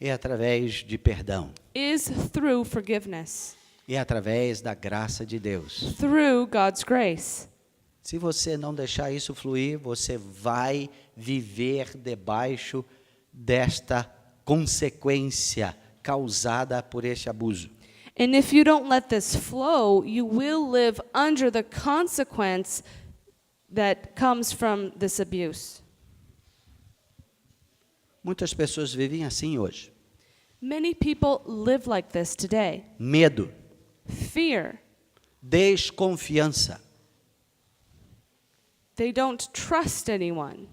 é através de perdão, is through forgiveness, é através da graça de Deus. through God's grace. Se você não deixar isso fluir, você vai viver debaixo desta consequência causada por este abuso. And if you don't let this flow, you will live under the consequence that comes from this abuse. Muitas pessoas vivem assim hoje. Many people live like this today. Medo, Fear. desconfiança, They don't trust anyone.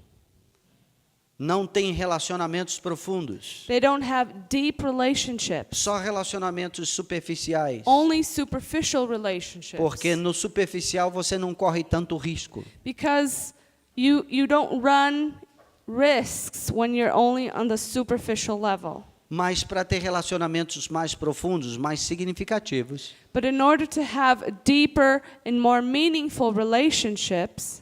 não tem relacionamentos profundos, They don't have deep relationships, só relacionamentos superficiais. only superficial relationships. Porque no superficial você não corre tanto risco. Because you don't run risks when you're only on the superficial level. Mas para ter relacionamentos mais profundos, mais significativos, But in order to have deeper and more meaningful relationships,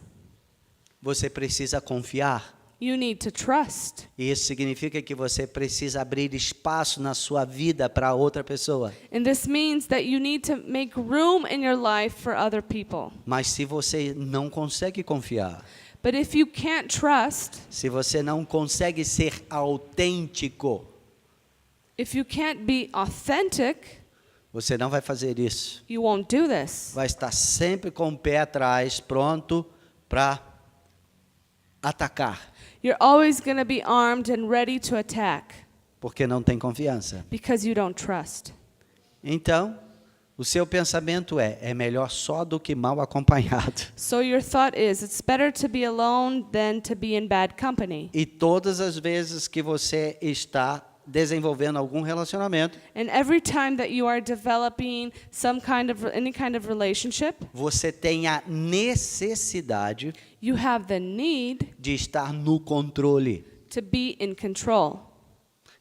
você precisa confiar. you need to trust. E isso significa que você precisa abrir espaço na sua vida para outra pessoa. And this means that you need to make room in your life for other people. Mas se você não consegue confiar, But if you can't trust, se você não consegue ser autêntico, if you can't be authentic, você não vai fazer isso. you won't do this. Vai estar sempre com o pé atrás, pronto para atacar, You're always going to be armed and ready to attack porque não tem confiança. because you don't trust. Então, o seu pensamento é melhor só do que mal acompanhado. So your thought is, it's better to be alone than to be in bad company. E todas as vezes que você está desenvolvendo algum relacionamento, And every time that you are developing any kind of relationship, você tem a necessidade you have the need de estar no controle. to be in control.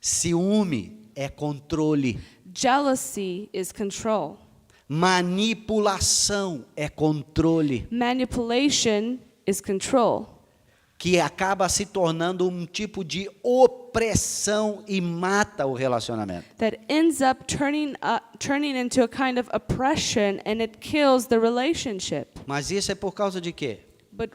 Ciúme é controle. Jealousy is control. Manipulação é controle, Manipulation is control. que acaba se tornando um tipo de opressão e mata o relacionamento. That ends up turning into a kind of oppression, and it kills the relationship. Mas isso é por causa de quê? But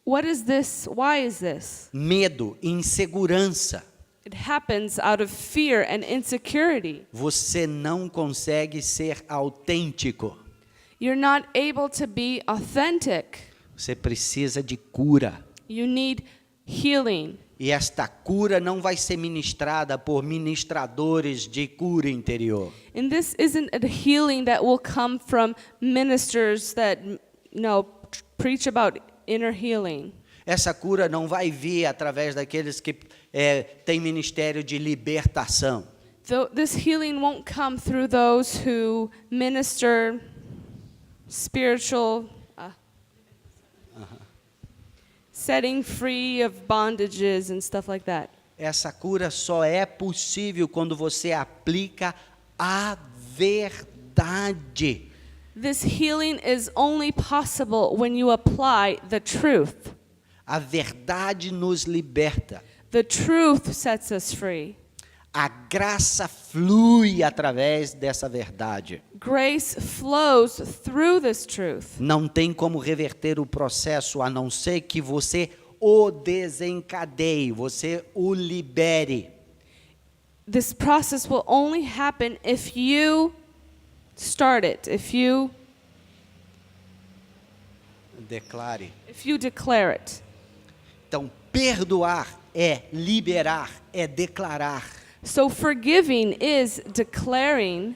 what is this? Why is this? Medo, insegurança. It happens out of fear and insecurity. Você não consegue ser autêntico. You're not able to be authentic. Você precisa de cura. You need healing. E esta cura não vai ser ministrada por ministradores de cura interior. And this isn't a healing that will come from ministers that preach about inner healing. Essa cura não vai vir através daqueles que têm ministério de libertação. This healing won't come through those who minister spiritual setting free of bondages and stuff like that. Essa cura só é possível quando você aplica a verdade. This healing is only possible when you apply the truth. A verdade nos liberta. The truth sets us free. A graça flui através dessa verdade. Grace flows through this truth. Não tem como reverter o processo a não ser que você o desencadeie, você o libere. This process will only happen if you start it, if you declare it. Então, perdoar é liberar, é declarar. So forgiving is declaring.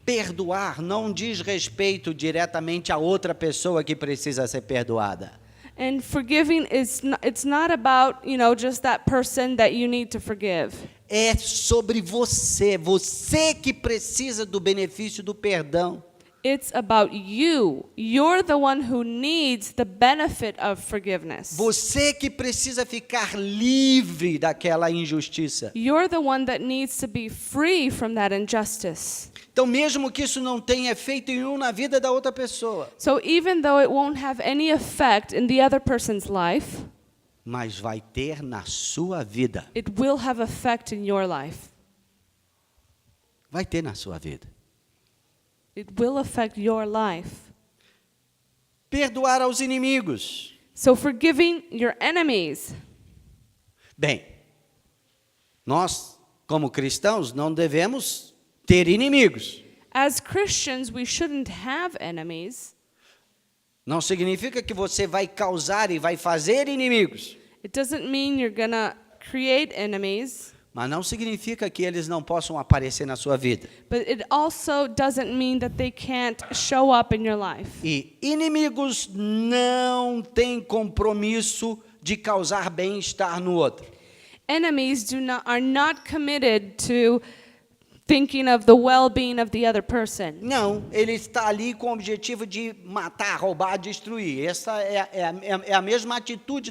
Perdoar não diz respeito diretamente a outra pessoa que precisa ser perdoada. And forgiving it's not about, just that person that you need to forgive. É sobre você que precisa do benefício do perdão. It's about you. You're the one who needs the benefit of forgiveness. Você que precisa ficar livre daquela injustiça. You're the one that needs to be free from that injustice. Então, mesmo que isso não tenha efeito nenhum na vida da outra pessoa, So even though it won't have any effect in the other person's life, mas vai ter na sua vida. it will have effect in your life. Vai ter na sua vida. It will affect your life. Perdoar aos inimigos. So forgiving your enemies. Bem, nós, como cristãos, não devemos ter inimigos. As Christians, we shouldn't have enemies. Não significa que você vai causar e vai fazer inimigos. It doesn't mean you're gonna create enemies, Mas não significa que eles não possam aparecer na sua vida. but it also doesn't mean that they can't show up in your life. E inimigos não têm compromisso de causar bem-estar no outro. Enemies are not committed to thinking of the well-being of the other person. Não, ele está ali com o objetivo de matar, roubar, destruir. Essa é a mesma atitude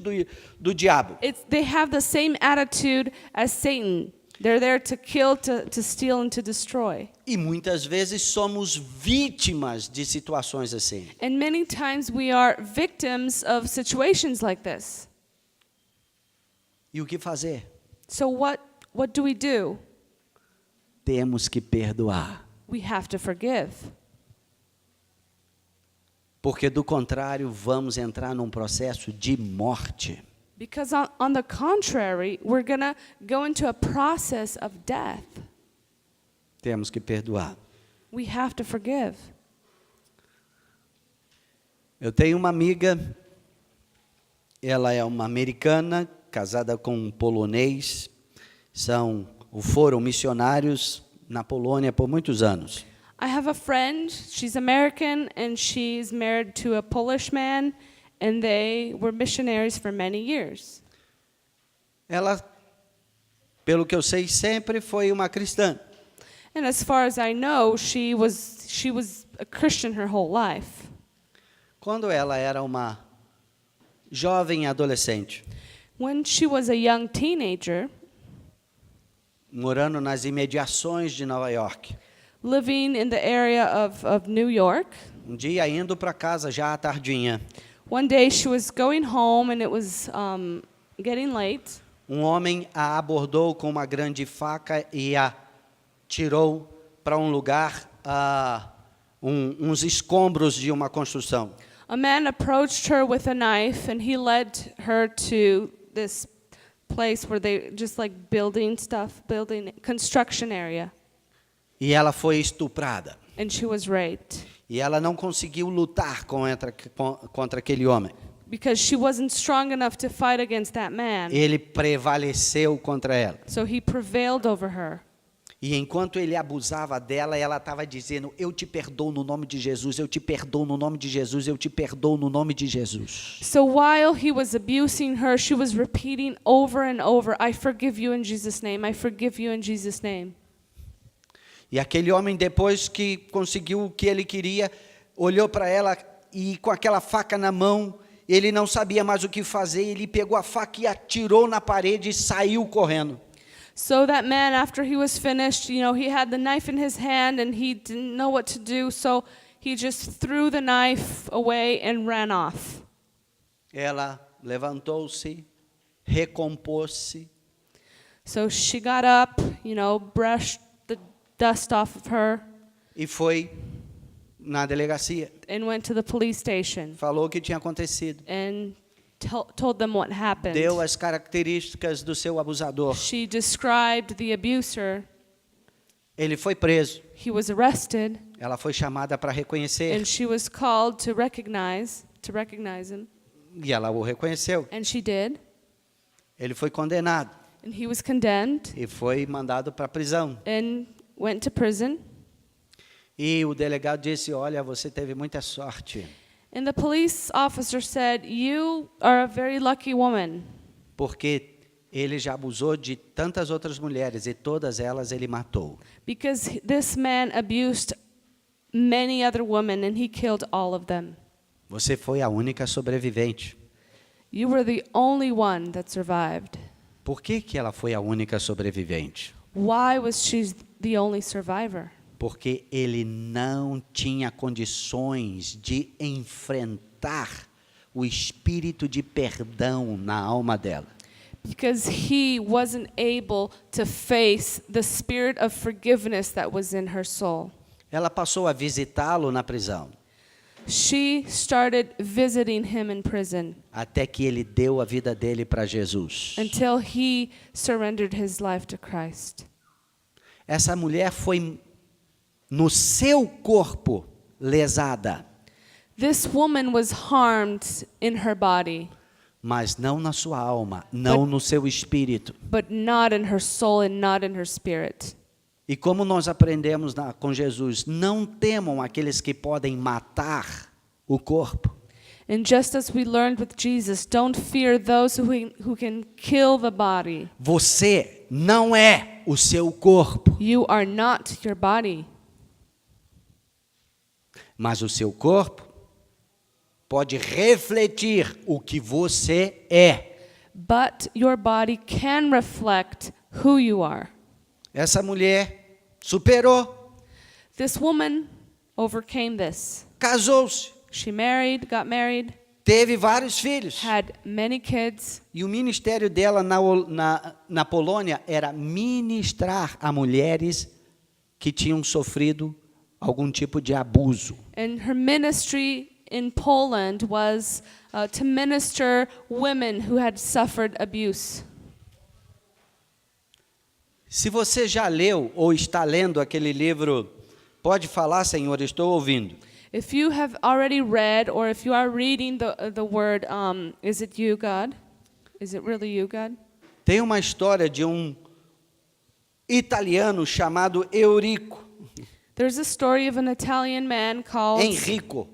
do diabo. They have the same attitude as Satan. They're there to kill, to steal, and to destroy. E muitas vezes somos vítimas de situações assim. And many times we are victims of situations like this. E o que fazer? So what do we do? Temos que perdoar. We have to forgive. Porque do contrário, vamos entrar num processo de morte. Because on the contrary, we're going to go into a process of death. Temos que perdoar. We have to forgive. Eu tenho uma amiga, ela é uma americana, casada com um polonês, foram missionários na Polônia por muitos anos. I have a friend, she's American, and she's married to a Polish man, and they were missionaries for many years. Ela, pelo que eu sei, sempre foi uma cristã. And as far as I know, she was a Christian her whole life. Quando ela era uma jovem adolescente, When she was a young teenager, morando nas imediações de Nova York, living in the area of New York, dia indo para casa já à tardinha, one day she was going home and it was getting late. homem a abordou com uma grande faca e a tirou para um lugar, uns escombros de uma construção. A man approached her with a knife and he led her to this place where they just like building construction area. E ela foi estuprada. And she was raped. E ela não conseguiu lutar contra aquele homem. Because she wasn't strong enough to fight against that man. Ele prevaleceu contra ela. So he prevailed over her. E enquanto ele abusava dela, ela estava dizendo: eu te perdoo no nome de Jesus, eu te perdoo no nome de Jesus, eu te perdoo no nome de Jesus. So while he was abusing her, she was repeating over and over, I forgive you in Jesus' name, I forgive you in Jesus' name. E aquele homem, depois que conseguiu o que ele queria, olhou para ela e com aquela faca na mão, ele não sabia mais o que fazer, ele pegou a faca e atirou na parede e saiu correndo. So that man, after he was finished, he had the knife in his hand and he didn't know what to do, so he just threw the knife away and ran off. Ela levantou-se, recompôs-se. So she got up, brushed the dust off of her E foi na delegacia. and went to the police station Falou o que tinha acontecido. and told them what happened. Deu as características do seu abusador. She described the abuser. Ele foi preso. He was arrested, Ela foi chamada para reconhecer. and she was called to recognize him, E ela o reconheceu. and she did. Ele foi condenado. And he was condemned E foi mandado para a prisão. and went to prison. E o delegado disse: olha, você teve muita sorte. And the police officer said, "You are a very lucky woman, Porque ele já abusou de tantas outras mulheres e todas elas ele matou. because this man abused many other women, and he killed all of them. Você foi a única sobrevivente. You were the only one that survived. Por que ela foi a única sobrevivente? Why was she the only survivor? Porque ele não tinha condições de enfrentar o espírito de perdão na alma dela. Because he wasn't able to face the spirit of forgiveness that was in her soul. Ela passou a visitá-lo na prisão, She started visiting him in prison até que ele deu a vida dele para Jesus. until he surrendered his life to Christ. Essa mulher foi no seu corpo lesada, This woman was harmed in her body, mas não na sua alma, não no seu espírito. but not in her soul and not in her spirit. E como nós aprendemos com Jesus, não temam aqueles que podem matar o corpo. And just as we learned with Jesus, don't fear those who can kill the body. Você não é o seu corpo, You are not your body, mas o seu corpo pode refletir o que você é. but your body can reflect who you are. Essa mulher superou, This woman overcame this. casou-se, She got married, teve vários filhos. had many kids, E o ministério dela na Polônia era ministrar a mulheres que tinham sofrido algum tipo de abuso. and her ministry in Poland was to minister women who had suffered abuse. Se você já leu ou está lendo aquele livro, pode falar, Senhor, estou ouvindo. If you have already read, or if you are reading the word, is it you, God? Is it really you, God? Tem uma história de um italiano chamado Eurico, There's a story of an Italian man called Enrico,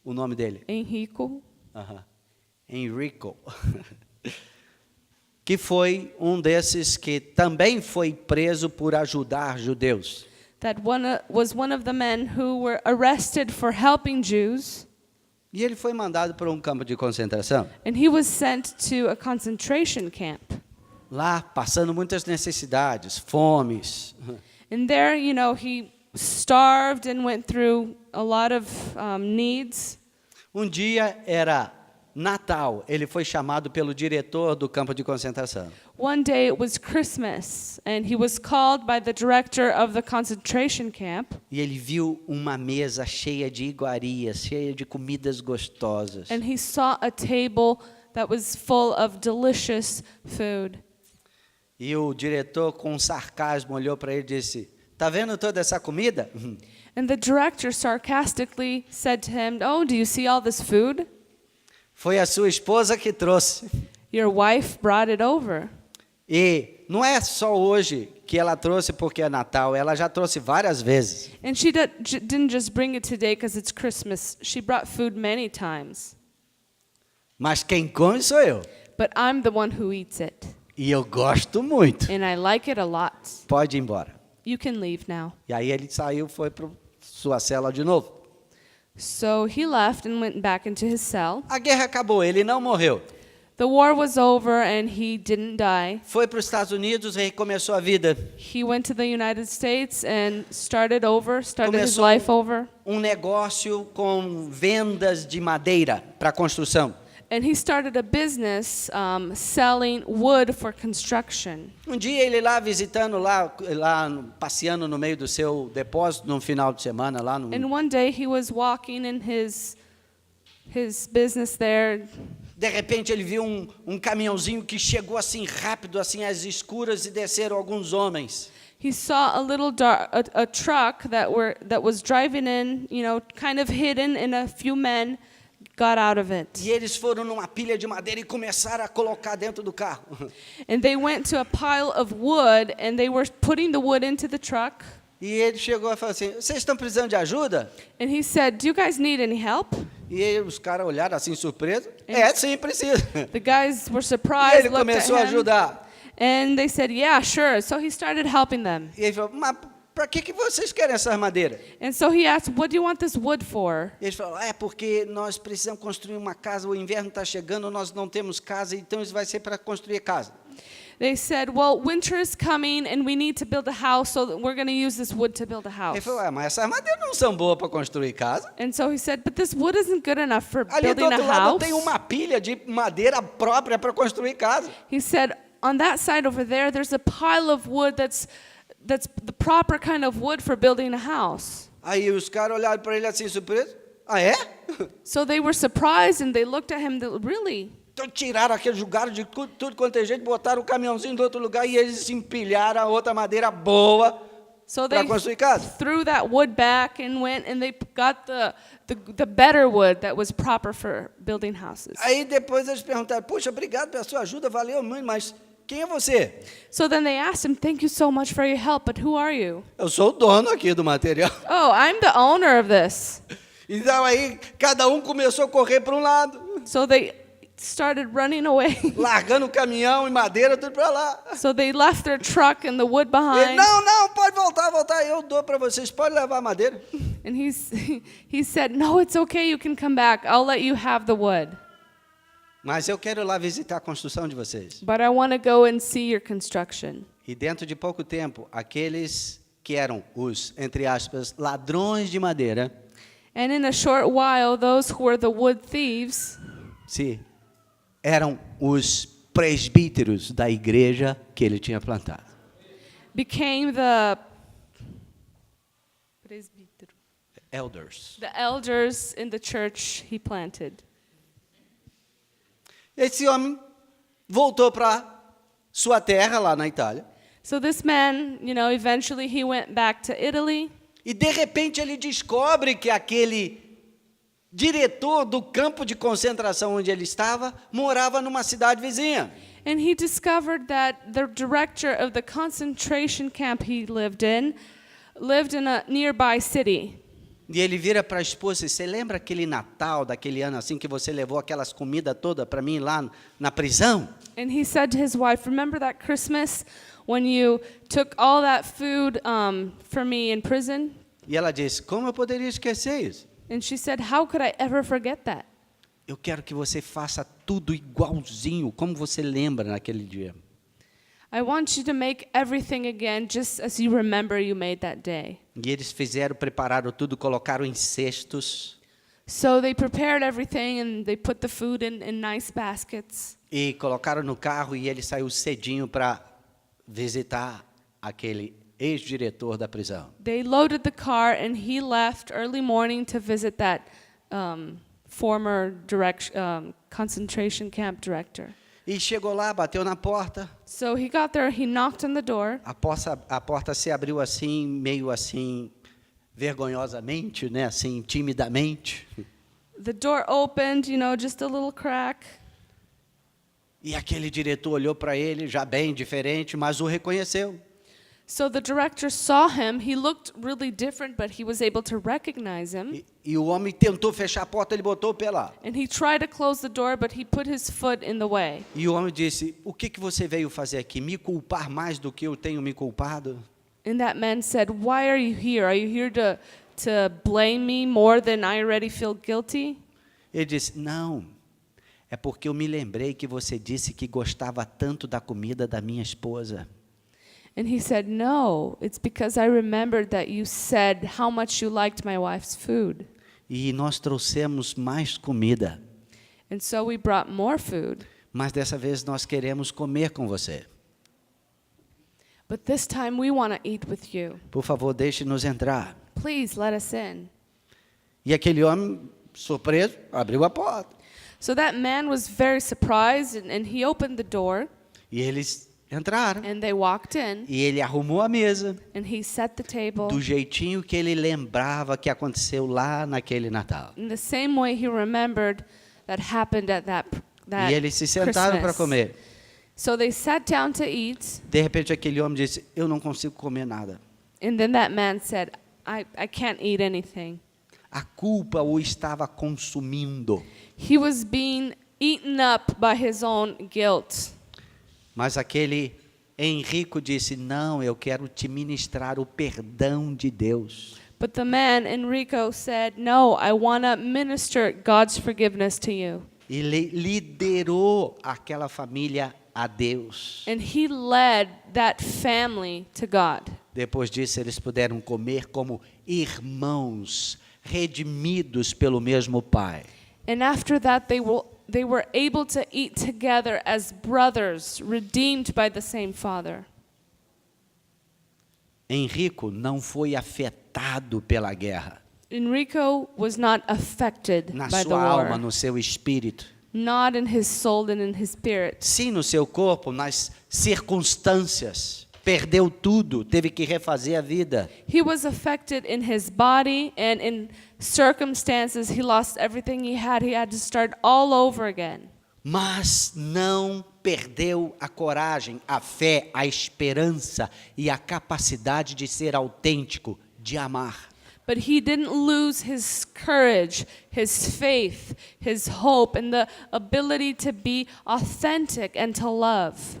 o nome dele. Enrico, Aham. Enrico. Que foi um desses que também foi preso por ajudar judeus. that was one of the men who were arrested for helping Jews, E ele foi mandado para um campo de concentração. and he was sent to a concentration camp. Lá, passando muitas necessidades, fomes. And there, he starved and went through a lot of needs. Um dia era Natal, ele foi chamado pelo diretor do campo de concentração. One day it was Christmas, and he was called by the director of the concentration camp, E ele viu uma mesa cheia de iguarias, cheia de comidas gostosas. and he saw a table that was full of delicious food. E o diretor, com sarcasmo, olhou para ele e disse: "Tá vendo toda essa comida? And the director sarcastically said to him, "Oh, do you see all this food? Foi a sua esposa que trouxe. Your wife brought it over." E não é só hoje que ela trouxe porque é Natal, ela já trouxe várias vezes. And she didn't just bring it today because it's Christmas. She brought food many times. Mas quem come sou eu. But I'm the one who eats it, E eu gosto muito. and I like it a lot. Pode ir embora. You can leave now. E aí ele saiu, foi para sua cela de novo. So he left and went back into his cell. A guerra acabou, ele não morreu. The war was over and he didn't die. Foi para os Estados Unidos e recomeçou a vida. He went to the United States and started his Começou life over. um negócio com vendas de madeira para construção. And he started a business selling wood for construction. Um dia ele lá visitando, passeando no meio do seu depósito, no final de semana, lá no... And one day he was walking in his business there. De repente ele viu um caminhãozinho que chegou assim rápido, assim às escuras, e desceram alguns homens. He saw a truck that was driving in, kind of hidden, and a few men got out of it. E eles foram numa pilha de madeira e começaram a colocar dentro do carro. And they went to a pile of wood and they were putting the wood into the truck. E ele chegou e falou assim: "Vocês estão precisando de ajuda?" And he said, "Do you guys need any help?" E aí os caras olharam assim surpresos. Sim, precisa. The guys were E surprised, ele looked at começou a him, ajudar. and they said, "Yeah, sure." So he started helping them. E ele falou: "Mas para que vocês querem essas madeiras? And so he asked, what do you want this wood for? Eles falaram, é porque nós precisamos construir uma casa, o inverno está chegando, nós não temos casa, então isso vai ser para construir casa. They said, well, winter is coming and we need to build a house, so we're going to use this wood to build a house. Ele falou, mas essas madeiras não são boas para construir casa. And so he said, but this wood isn't good enough for Ali do building a outro lado house. tem uma pilha de madeira própria para construir casa. He said, on that side over there, there's a pile of wood that's the proper kind of wood for building a house. Aí os caras olharam para ele assim, surpresos. Ah, é? So they were surprised and they looked at him, really? Então tiraram aquele lugar de tudo quanto é jeito, botaram o caminhãozinho do outro lugar e eles empilharam a outra madeira boa So para they construir casa. threw that wood back and went and they got the better wood that was proper for building houses. Aí depois eles perguntaram, puxa, obrigado pela sua ajuda, valeu muito, mas quem é você? So then they asked him, thank you so much for your help, but who are you? Eu sou o dono aqui do material. Oh, I'm the owner of this. Então aí cada um começou a correr para um lado, So they started running away. largando o caminhão e madeira, tudo para lá. So they left their truck and the wood Ele, behind. não, pode voltar, eu dou para vocês, pode levar a madeira. And he said, no, it's okay, you can come back. I'll let you have the wood. Mas eu quero lá visitar a construção de vocês. But I want to go and see your construction. E dentro de pouco tempo, aqueles que eram os, entre aspas, ladrões de madeira, And in a short while, those who were the wood thieves eram os presbíteros da igreja que ele tinha plantado. became the Elders. elders in the church he planted. Esse homem voltou para sua terra lá na Itália. So this man, eventually he went back to Italy. E de repente ele descobre que aquele diretor do campo de concentração onde ele estava morava numa cidade vizinha. And he discovered that the director of the concentration camp he lived in a nearby city. E ele vira para a esposa e você lembra aquele Natal daquele ano assim que você levou aquelas comidas todas para mim lá na prisão? And he said to his wife, remember that Christmas when you took all that food for me in prison? E ela disse, como eu poderia esquecer isso? And she said, how could I ever forget that? Eu quero que você faça tudo igualzinho, como você lembra naquele dia. I want you to make everything again just as you remember you made that day. E eles prepararam tudo, colocaram em cestos So they prepared everything and they put the food in nice baskets. e colocaram no carro e ele saiu cedinho para visitar aquele ex-diretor da prisão. They loaded the car and he left early morning to visit that former concentration camp director. E chegou lá, bateu na porta. So he got there, he knocked on the door. A porta se abriu assim, meio assim, vergonhosamente, né? Assim, timidamente. The door opened, just a little crack. E aquele diretor olhou para ele, já bem diferente, mas o reconheceu. So the director saw him. He looked really different, but he was able to recognize him. E o homem tentou fechar a porta, ele botou o pé lá. And he tried to close the door, but he put his foot in the way. E o homem disse, o que você veio fazer aqui? Me culpar mais do que eu tenho me culpado? And that man said, why are you here? Are you here to blame me more than I already feel guilty? Ele disse, não, é porque eu me lembrei que você disse que gostava tanto da comida da minha esposa. And he said, no, it's because I remembered that you said how much you liked my wife's food. E nós trouxemos mais comida, And so we brought more food. mas dessa vez nós queremos comer com você. But this time we want to eat with you. Por favor, deixe-nos entrar. Please let us in. E aquele homem, surpreso, abriu a porta. So that man was very surprised, and he opened the door, E eles entraram. and they walked in, E ele arrumou a mesa and he set the table do jeitinho que ele lembrava que aconteceu lá naquele Natal. in the same way he remembered that happened at that E eles se sentaram para Christmas. comer. So they sat down to eat, De repente aquele homem disse, eu não consigo comer nada. and then that man said, I can't eat anything. A culpa o estava consumindo. He was being eaten up by his own guilt. Mas aquele Enrico disse: não, eu quero te ministrar o perdão de Deus. But the man, Enrico, said, "No, I want to minister God's forgiveness to you." Ele liderou aquela família a Deus. And he led that family to God. Depois disso, eles puderam comer como irmãos, redimidos pelo mesmo Pai. And after that, they were able to eat together as brothers, redeemed by the same Father. Henrico não foi afetado pela guerra. Enrico was not affected Na by the sua alma, war, no seu espírito. not in his soul and in his spirit. Sim, no seu corpo, nas circunstâncias. Perdeu tudo, teve que refazer a vida. He was affected in his body and in circumstances. He lost everything he had. He had to start all over again. Mas não perdeu a coragem, a fé, a esperança e a capacidade de ser autêntico, de amar. But he didn't lose his courage, his faith, his hope, and the ability to be authentic and to love.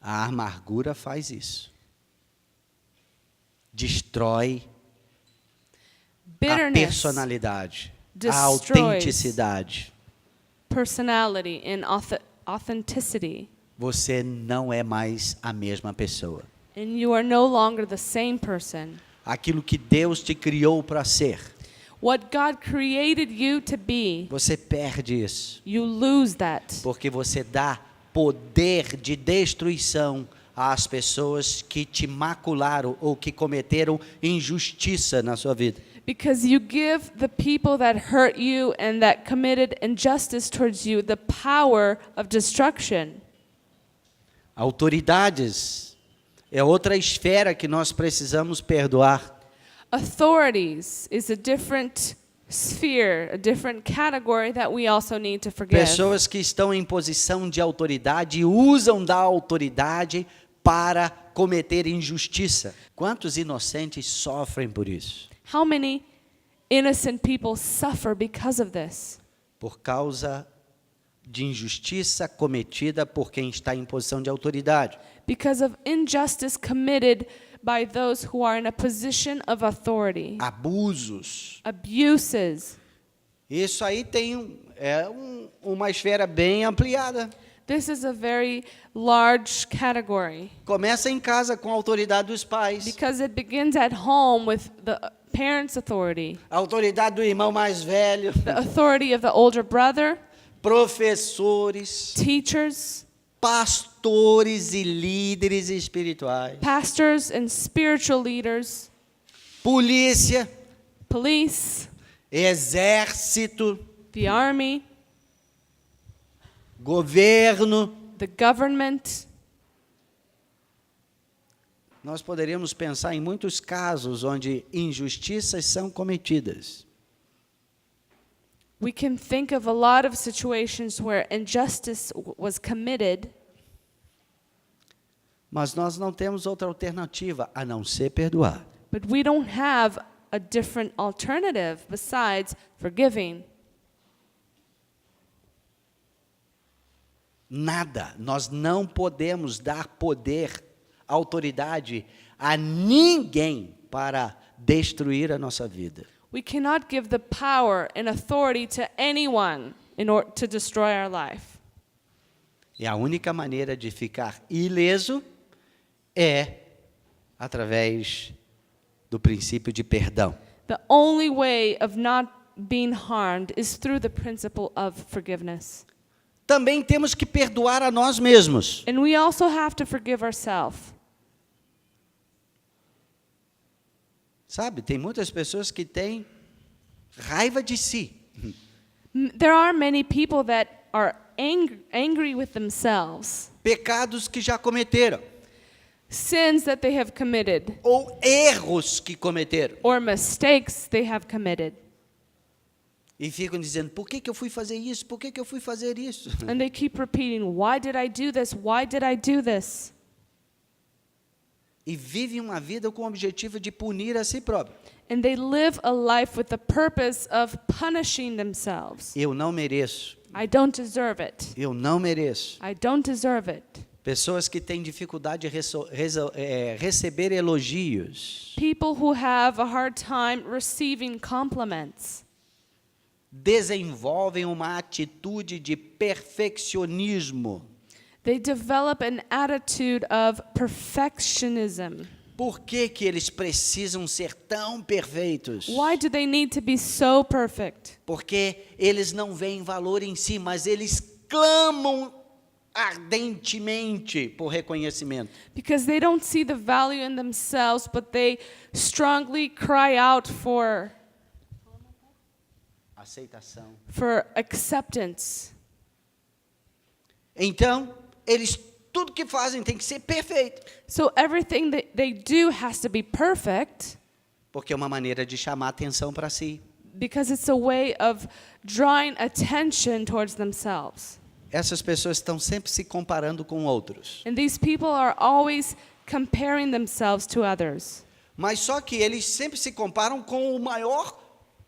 A amargura faz isso. Destrói a Bitterness, personalidade, a destroys autenticidade. personality, and authenticity. Você não é mais a mesma pessoa. And you are no longer the same person. Aquilo que Deus te criou para ser, What God created you to be, você perde isso. you lose that. Porque você dá poder de destruição às pessoas que te macularam ou que cometeram injustiça na sua vida. Because you give the people that hurt you and that committed injustice towards you the power of destruction. Autoridades é outra esfera que nós precisamos perdoar. Authorities is a different sphere, a different category that we also need to forgive. Pessoas que estão em posição de autoridade e usam da autoridade para cometer injustiça. Quantos inocentes sofrem por isso? How many innocent people suffer because of this? Por causa de injustiça cometida por quem está em posição de autoridade. Because of injustice committed by those who are in a position of authority. Abusos. Abuses. Isso aí tem uma esfera bem ampliada. This is a very large category. Começa em casa com a autoridade dos pais. Because it begins at home with the parents' authority, A autoridade do irmão mais velho. the authority of the older brother, Professores. teachers, Pastores e líderes espirituais. pastors and spiritual leaders, Polícia. police, Exército. the army, Governo. the government. Nós poderíamos pensar em muitos casos onde injustiças são cometidas. We can think of a lot of situations where injustice was committed, Mas nós não temos outra alternativa a não ser perdoar. but we don't have a different alternative besides forgiving. Nada. Nós não podemos dar poder, autoridade a ninguém para destruir a nossa vida. We cannot give the power and authority to anyone in order to destroy our life. E a única maneira de ficar ileso é através do princípio de perdão. The only way of not being harmed is through the principle of forgiveness. Também temos que perdoar a nós mesmos. And we also have to forgive ourselves. Sabe, tem muitas pessoas que têm raiva de si. There are many people that are angry with themselves, Pecados que já cometeram. sins that they have committed, Ou erros que cometeram. or mistakes they have committed. E ficam dizendo, por que eu fui fazer isso? Por que eu fui fazer isso? And they keep repeating, why did I do this? Why did I do this? E vivem uma vida com o objetivo de punir a si próprio. And they live a life with the purpose of punishing themselves. Eu não mereço, I don't deserve it. Eu não mereço. I don't deserve it. Pessoas que têm dificuldade de receber elogios. People who have a hard time receiving compliments. Desenvolvem uma atitude de perfeccionismo. They develop an attitude of perfectionism. Por que que eles precisam ser tão perfeitos? Why do they need to be so perfect? Porque eles não veem valor em si, mas eles clamam ardentemente por reconhecimento. Because they don't see the value in themselves, but they strongly cry out for Aceitação. acceptance. Então, eles tudo que fazem tem que ser perfeito, So everything that they do has to be perfect porque é uma maneira de chamar atenção para si. because it's a way of drawing attention towards themselves. Essas pessoas estão sempre se comparando com outros. And these people are always comparing themselves to others. Mas só que eles sempre se comparam com o maior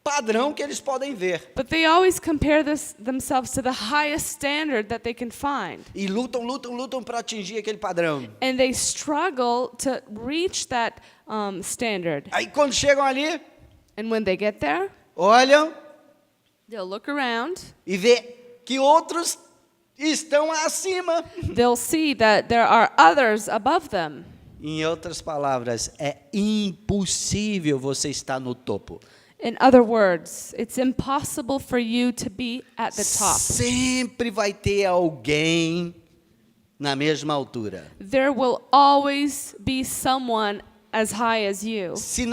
padrão que eles podem ver. But they always compare themselves to the highest standard that they can find. E lutam para atingir aquele padrão. And they struggle to reach that standard. Aí quando chegam ali, And when they get there, olham they'll look around. e vê que outros estão acima. They'll see that there are others above them. Em outras palavras, é impossível você estar no topo. In other words, it's impossible for you to be at the top. Sempre vai ter alguém na mesma altura. There will always be someone as high as you. Se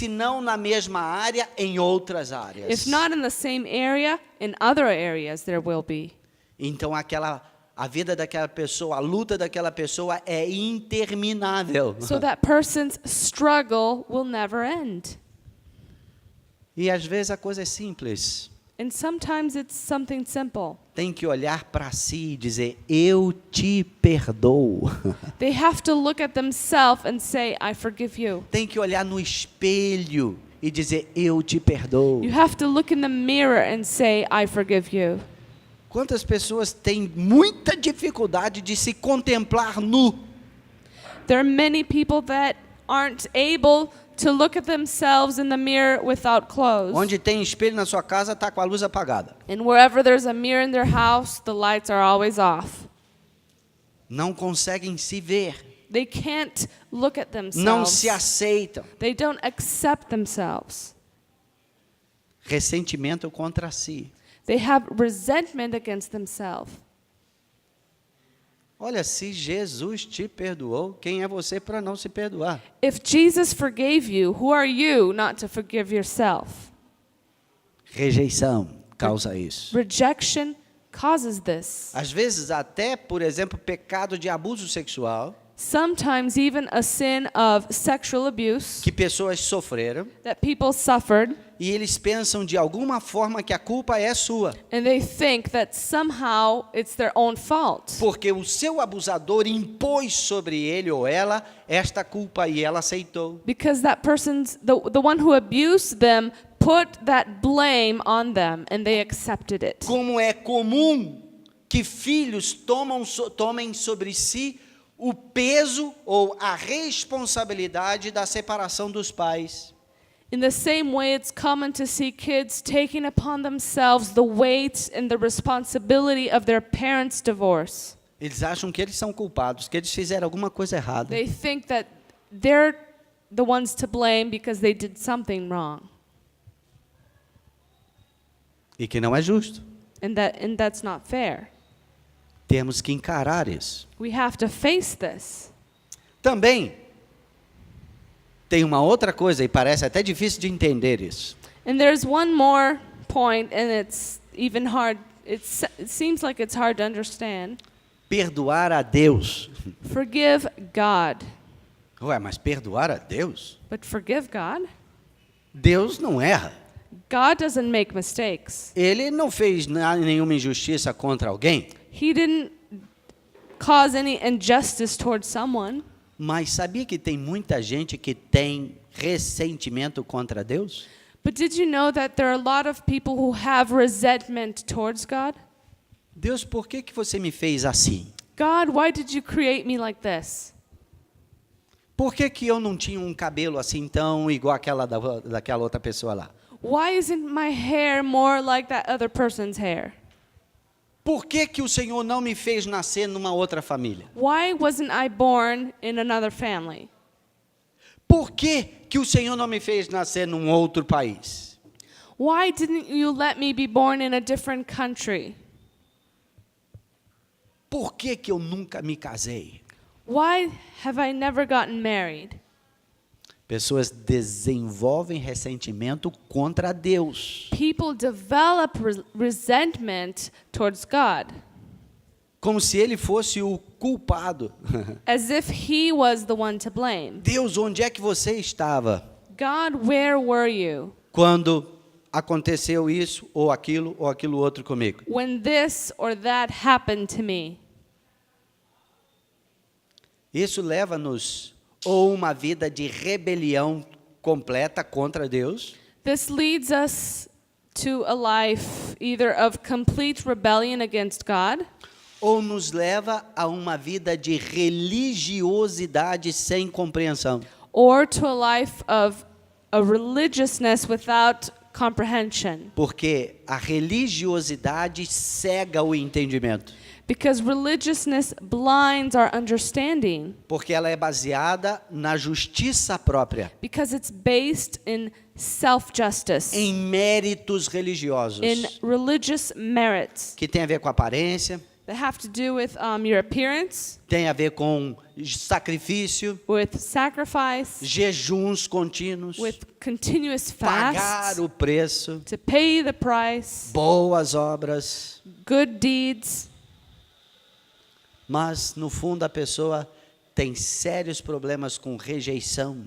não na mesma área, em outras áreas. If not in the same area, in other areas there will be. Então a vida daquela pessoa, a luta daquela pessoa é interminável. So that person's struggle will never end. E às vezes a coisa é simples. And sometimes it's something simple. Tem que olhar para si e dizer: eu te perdoo. They have to look at themselves and say, I forgive you. Tem que olhar no espelho e dizer: eu te perdoo. You have to look in the mirror and say, I forgive you. Quantas pessoas têm muita dificuldade de se contemplar nu? There are many people that aren't able to look at themselves in the mirror without clothes. Onde tem espelho na sua casa, está com a luz apagada. And wherever there's a mirror in their house, the lights are always off. Não conseguem se ver. They can't look at Não themselves. se aceitam. They don't accept themselves. Ressentimento contra si. They have resentment against themselves. Olha, se Jesus te perdoou, quem é você para não se perdoar? If Jesus forgave you, who are you not to forgive yourself? Rejeição causa isso. Rejection causes this. Às vezes até, por exemplo, pecado de abuso sexual, Sometimes even a sin of sexual abuse que pessoas sofreram, that people suffered, e eles pensam de alguma forma que a culpa é sua, and they think that somehow it's their own fault. porque o seu abusador impôs sobre ele ou ela esta culpa e ela aceitou. Because that person's, the one who abused them put that blame on them and they accepted it. Como é comum que filhos tomem sobre si o peso ou a responsabilidade da separação dos pais. In the same way, it's common to see kids taking upon themselves the weight and the responsibility of their parents' divorce. Eles acham que eles são culpados, que eles fizeram alguma coisa errada. They think that they're the ones to blame because they did something wrong. E que não é justo. And that's not fair. Temos que encarar isso. We have to face this. Também tem uma outra coisa, e parece até difícil de entender isso. And there's one more point, and it's even hard. It seems like it's hard to understand. Perdoar a Deus. Forgive God. Ué, mas perdoar a Deus? But forgive God? Deus não erra. God doesn't make mistakes. Ele não fez nenhuma injustiça contra alguém. He didn't cause any injustice towards someone. Mas sabia que tem muita gente que tem ressentimento contra Deus? But did you know that there are a lot of people who have resentment towards God? Deus, por que você me fez assim? God, why did you create me like this? Por que eu não tinha um cabelo assim tão igual daquela outra pessoa lá? Why isn't my hair more like that other person's hair? Por que o Senhor não me fez nascer numa outra família? Why wasn't I born in another family? Por que o Senhor não me fez nascer num outro país? Why didn't you let me be born in a different country? Por que eu nunca me casei? Why have I never gotten married? Pessoas desenvolvem ressentimento contra Deus. People develop resentment towards God, Como se ele fosse o culpado. as if he was the one to blame. Deus, onde é que você estava God, where were you quando aconteceu isso, ou aquilo outro comigo? when this or that happened to me? Isso leva-nos ou uma vida de rebelião completa contra Deus, This leads us to a life either of complete rebellion against God, ou nos leva a uma vida de religiosidade sem compreensão. or to a life of a religiousness without comprehension. Porque a religiosidade cega o entendimento. Because religiousness blinds our understanding. Porque ela é baseada na justiça própria, Because it's based in self-justice, em méritos religiosos, in religious merits que tem a ver com aparência, that have to do with your appearance, tem a ver com sacrifício, with sacrifice, jejuns contínuos, with continuous pagar fasts, o preço, to pay the price, boas obras. good deeds. Mas, no fundo, a pessoa tem sérios problemas com rejeição.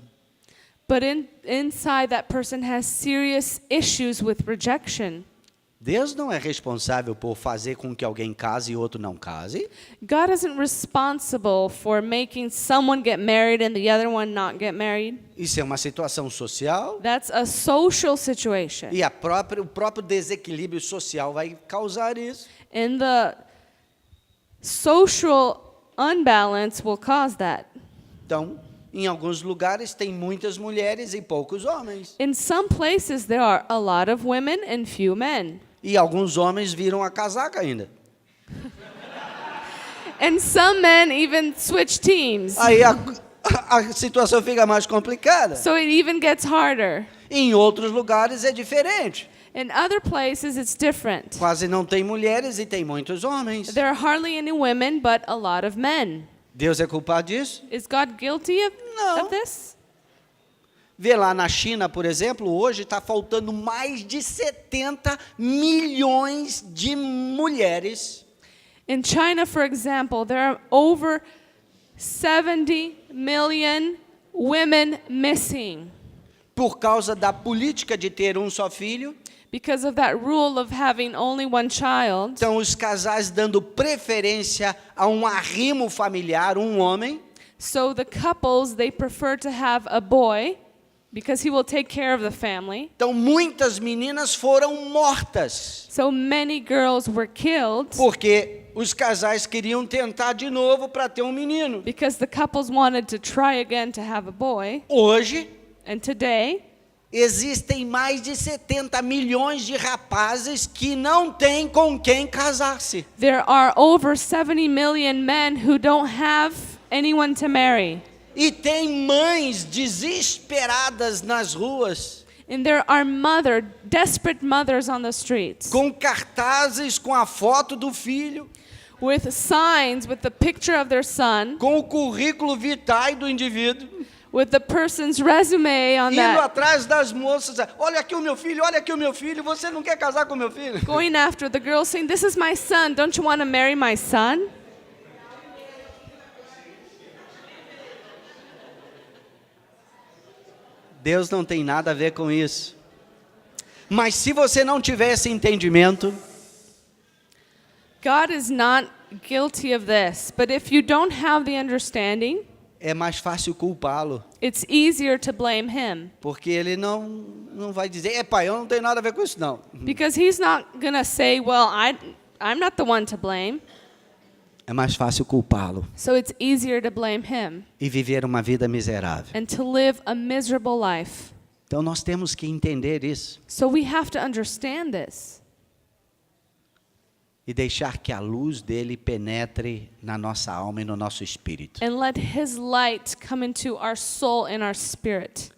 But inside that person has serious issues with rejection. Deus não é responsável por fazer com que alguém case e outro não case. God isn't responsible for making someone get married and the other one not get married. Isso é uma situação social. That's a social situation. E o próprio desequilíbrio social vai causar isso. And the social unbalance will cause that. Então, em alguns lugares tem muitas mulheres e poucos homens. In some places there are a lot of women and few men. E alguns homens viram a casaca ainda. And some men even switch teams. Aí a situação fica mais complicada. So it even gets harder. Em outros lugares é diferente. In other places it's different. Quase não tem mulheres e tem muitos homens. There are hardly any women but a lot of men. Deus é culpado disso? Is God guilty Não. of this? Vê lá na China, por exemplo, hoje está faltando mais de 70 milhões de mulheres In China, for example, there are over 70 million women missing por causa da política de ter um só filho. because of that rule of having only one child. Então, os casais dando preferência a um arrimo familiar, um homem, So the couples, they prefer to have a boy because he will take care of the family. então muitas meninas foram mortas, So many girls were killed porque os casais queriam tentar de novo para ter um menino. because the couples wanted to try again to have a boy. Hoje, And today, existem mais de 70 milhões de rapazes que não têm com quem casar-se. there are over 70 million men who don't have anyone to marry. E tem mães desesperadas nas ruas, And there are desperate mothers on the streets com cartazes com a foto do filho, with signs with the picture of their son, com o currículo vitae do indivíduo, with the person's resume on indo that, atrás das moças, olha aqui o meu filho, você não quer casar com meu filho? going after the girl saying, "This is my son, don't you want to marry my son?" Deus não tem nada a ver com isso. Mas se você não tiver esse entendimento, God is not guilty of this, but if you don't have the understanding, é mais fácil culpá-lo, it's easier to blame him porque ele não vai dizer, pai, eu não tenho nada a ver com isso não. because he's not going to say, "Well, I'm not the one to blame. É mais fácil culpá-lo So it's easier to blame him e viver uma vida miserável. and to live a miserable life. Então nós temos que entender isso So we have to understand this e deixar que a luz dele penetre na nossa alma e no nosso espírito. and let his light come into our soul and our spirit.